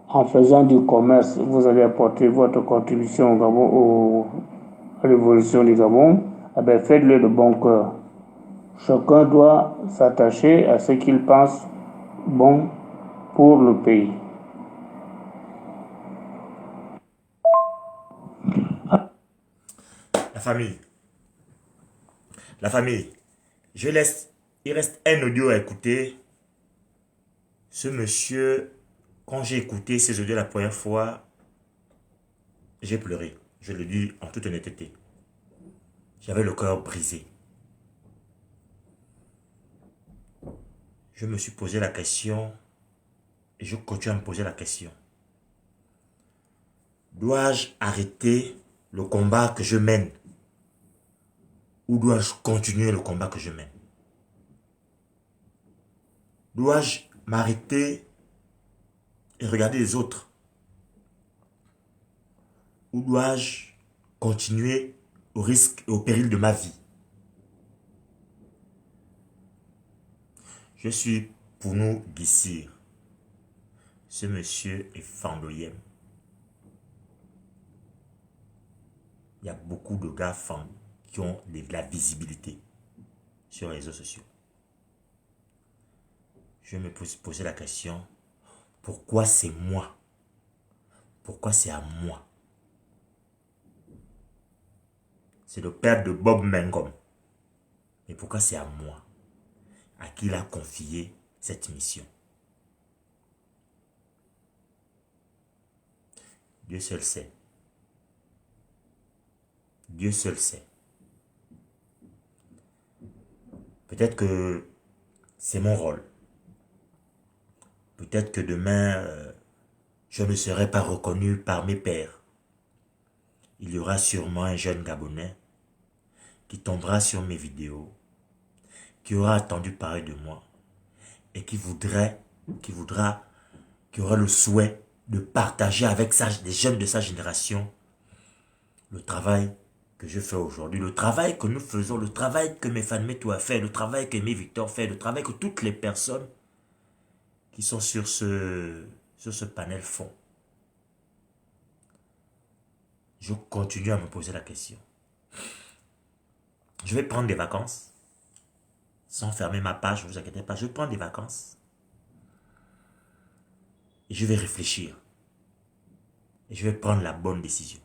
en faisant du commerce, vous allez apporter votre contribution au Gabon, à l'évolution du Gabon, eh bien, faites-le de bon cœur. Chacun doit s'attacher à ce qu'il pense bon pour le pays. La famille, il reste un audio à écouter. Ce monsieur, quand j'ai écouté ces audios la première fois, j'ai pleuré. Je le dis en toute honnêteté. J'avais le cœur brisé. Je me suis posé la question et je continue à me poser la question. Dois-je arrêter le combat que je mène ou dois-je continuer le combat que je mène? Dois-je m'arrêter et regarder les autres? Ou dois-je continuer au risque et au péril de ma vie? Je suis pour nous Guissir. Ce monsieur est fandoyem. Il y a beaucoup de gars femmes qui ont de la visibilité sur les réseaux sociaux. Je me posais la question, pourquoi c'est moi? Pourquoi c'est à moi? C'est le père de Bob Mengom. Mais pourquoi c'est à moi? À qui il a confié cette mission? Dieu seul sait. Dieu seul sait. Peut-être que c'est mon rôle. Peut-être que demain, je ne serai pas reconnu par mes pairs. Il y aura sûrement un jeune Gabonais qui tombera sur mes vidéos, qui aura entendu parler de moi et qui aura le souhait de partager avec les jeunes de sa génération le travail que je fais aujourd'hui, le travail que nous faisons, le travail que Mefan Metou a fait, le travail que Aimé Victor fait, le travail que toutes les personnes qui sont sur ce panel font. Je continue à me poser la question. Je vais prendre des vacances, sans fermer ma page, ne vous inquiétez pas, je vais prendre des vacances. Et je vais réfléchir. Et je vais prendre la bonne décision.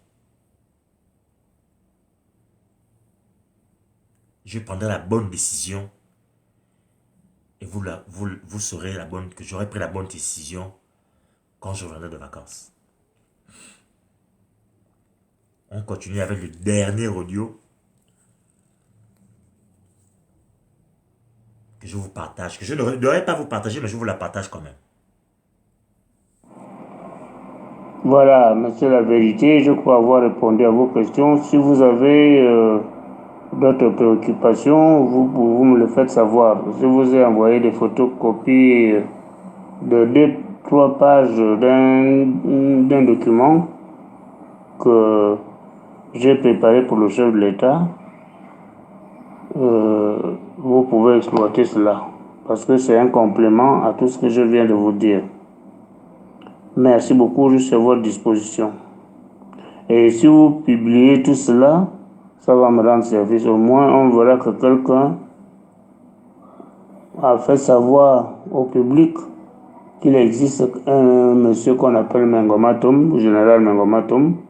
Je prendrai la bonne décision. Et vous saurez que j'aurai pris la bonne décision quand je reviendrai de vacances. On continue avec le dernier audio que je vous partage, que je ne devrais pas vous partager, mais je vous la partage quand même. Voilà, mais c'est la vérité. Je crois avoir répondu à vos questions. Si vous avez d'autres préoccupations, vous me le faites savoir. Je vous ai envoyé des photocopies de 2-3 pages d'un document que j'ai préparé pour le chef de l'État. Vous pouvez exploiter cela parce que c'est un complément à tout ce que je viens de vous dire. Merci beaucoup, je suis à votre disposition. Et si vous publiez tout cela, ça va me rendre service. Au moins, on verra que quelqu'un a fait savoir au public qu'il existe un monsieur qu'on appelle Mengomatum, général Mengomatum.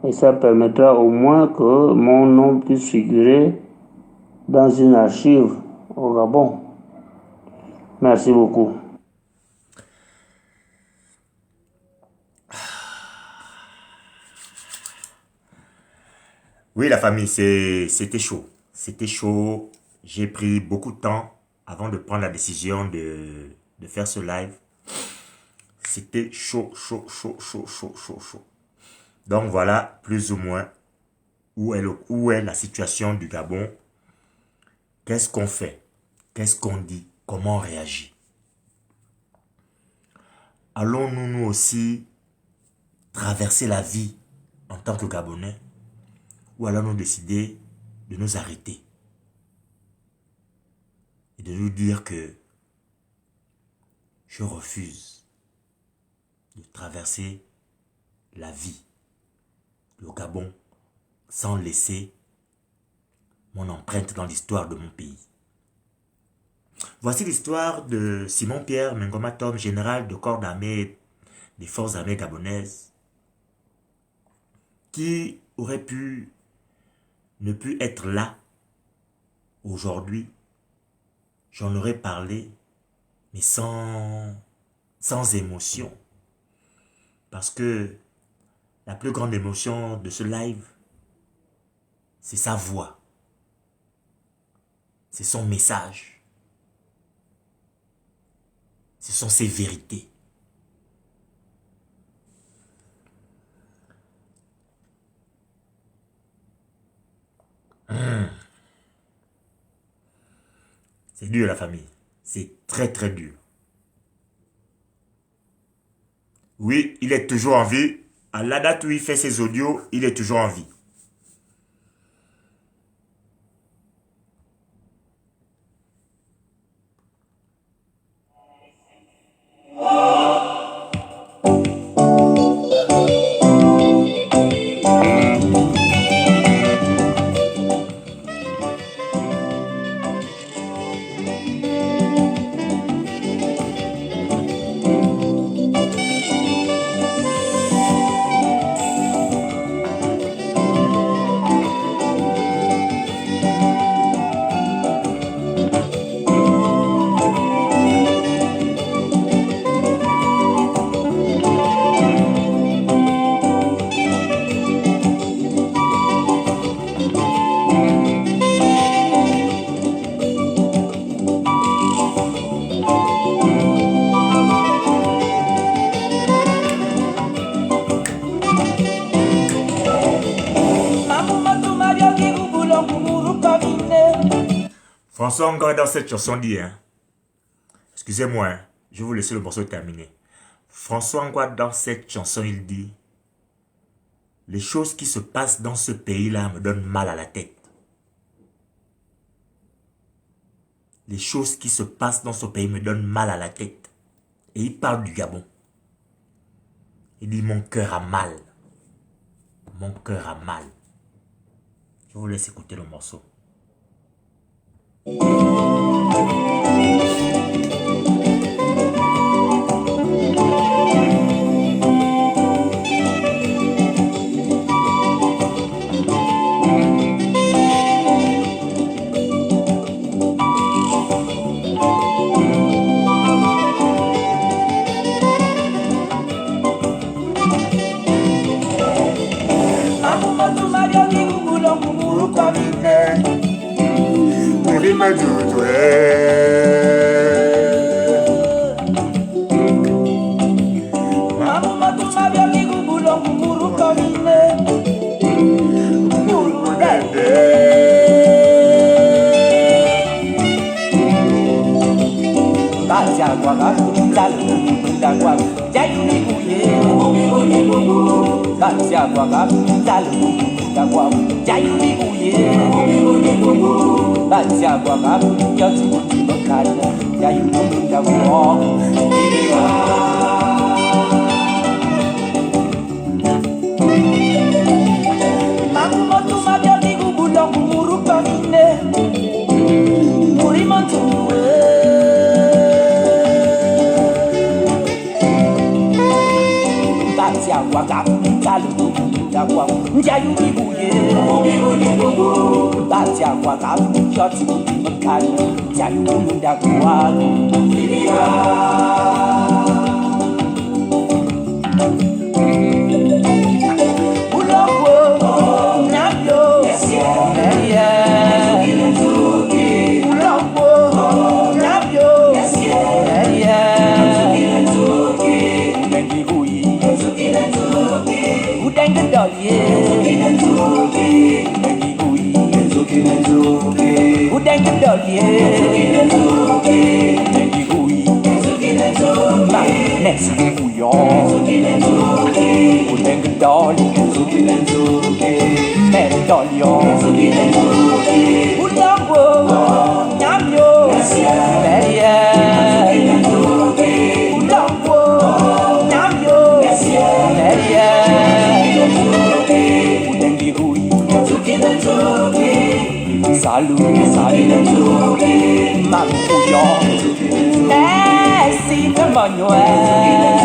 Et ça permettra au moins que mon nom puisse figurer dans une archive au Gabon. Merci beaucoup. Oui, la famille, c'était chaud. C'était chaud. J'ai pris beaucoup de temps avant de prendre la décision de faire ce live. C'était chaud. Donc voilà, plus ou moins, où est la situation du Gabon. Qu'est-ce qu'on fait? Qu'est-ce qu'on dit? Comment on réagit? Allons-nous nous aussi traverser la vie en tant que Gabonais? Ou allons-nous décider de nous arrêter? Et de nous dire que je refuse de traverser la vie, le Gabon, sans laisser mon empreinte dans l'histoire de mon pays. Voici l'histoire de Simon-Pierre Mengoma Tom, général de corps d'armée des forces armées gabonaises, qui aurait pu ne plus être là aujourd'hui. J'en aurais parlé, mais sans émotion. Parce que la plus grande émotion de ce live, c'est sa voix. C'est son message. Ce sont ses vérités. C'est dur la famille. C'est très très dur. Oui, il est toujours en vie. À la date où il fait ses audios, il est toujours en vie. François Ngwa dans cette chanson dit, excusez-moi, je vais vous laisser le morceau terminer. François Ngwa dans cette chanson, il dit, les choses qui se passent dans ce pays-là me donnent mal à la tête. Les choses qui se passent dans ce pays me donnent mal à la tête. Et il parle du Gabon. Il dit, mon cœur a mal. Mon cœur a mal. Je vous laisse écouter le morceau. salut, Marouillon. Si de Manuel.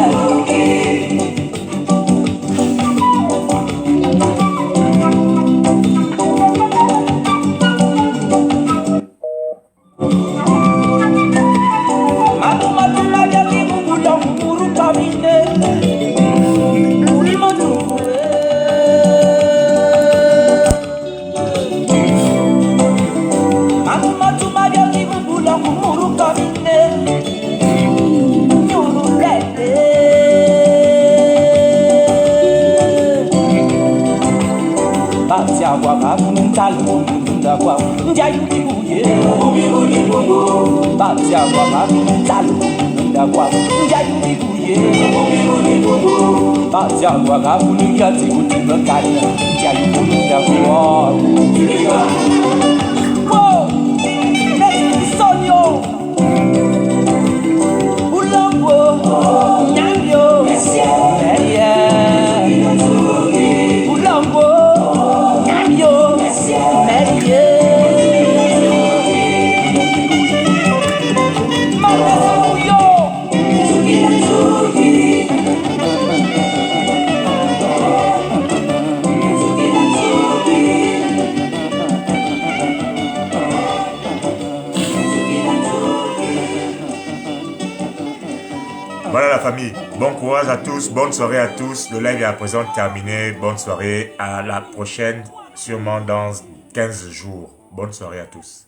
Voilà la famille, bon courage à tous, bonne soirée à tous. Le live est à présent terminé. Bonne soirée, à la prochaine, sûrement dans 15 jours. Bonne soirée à tous.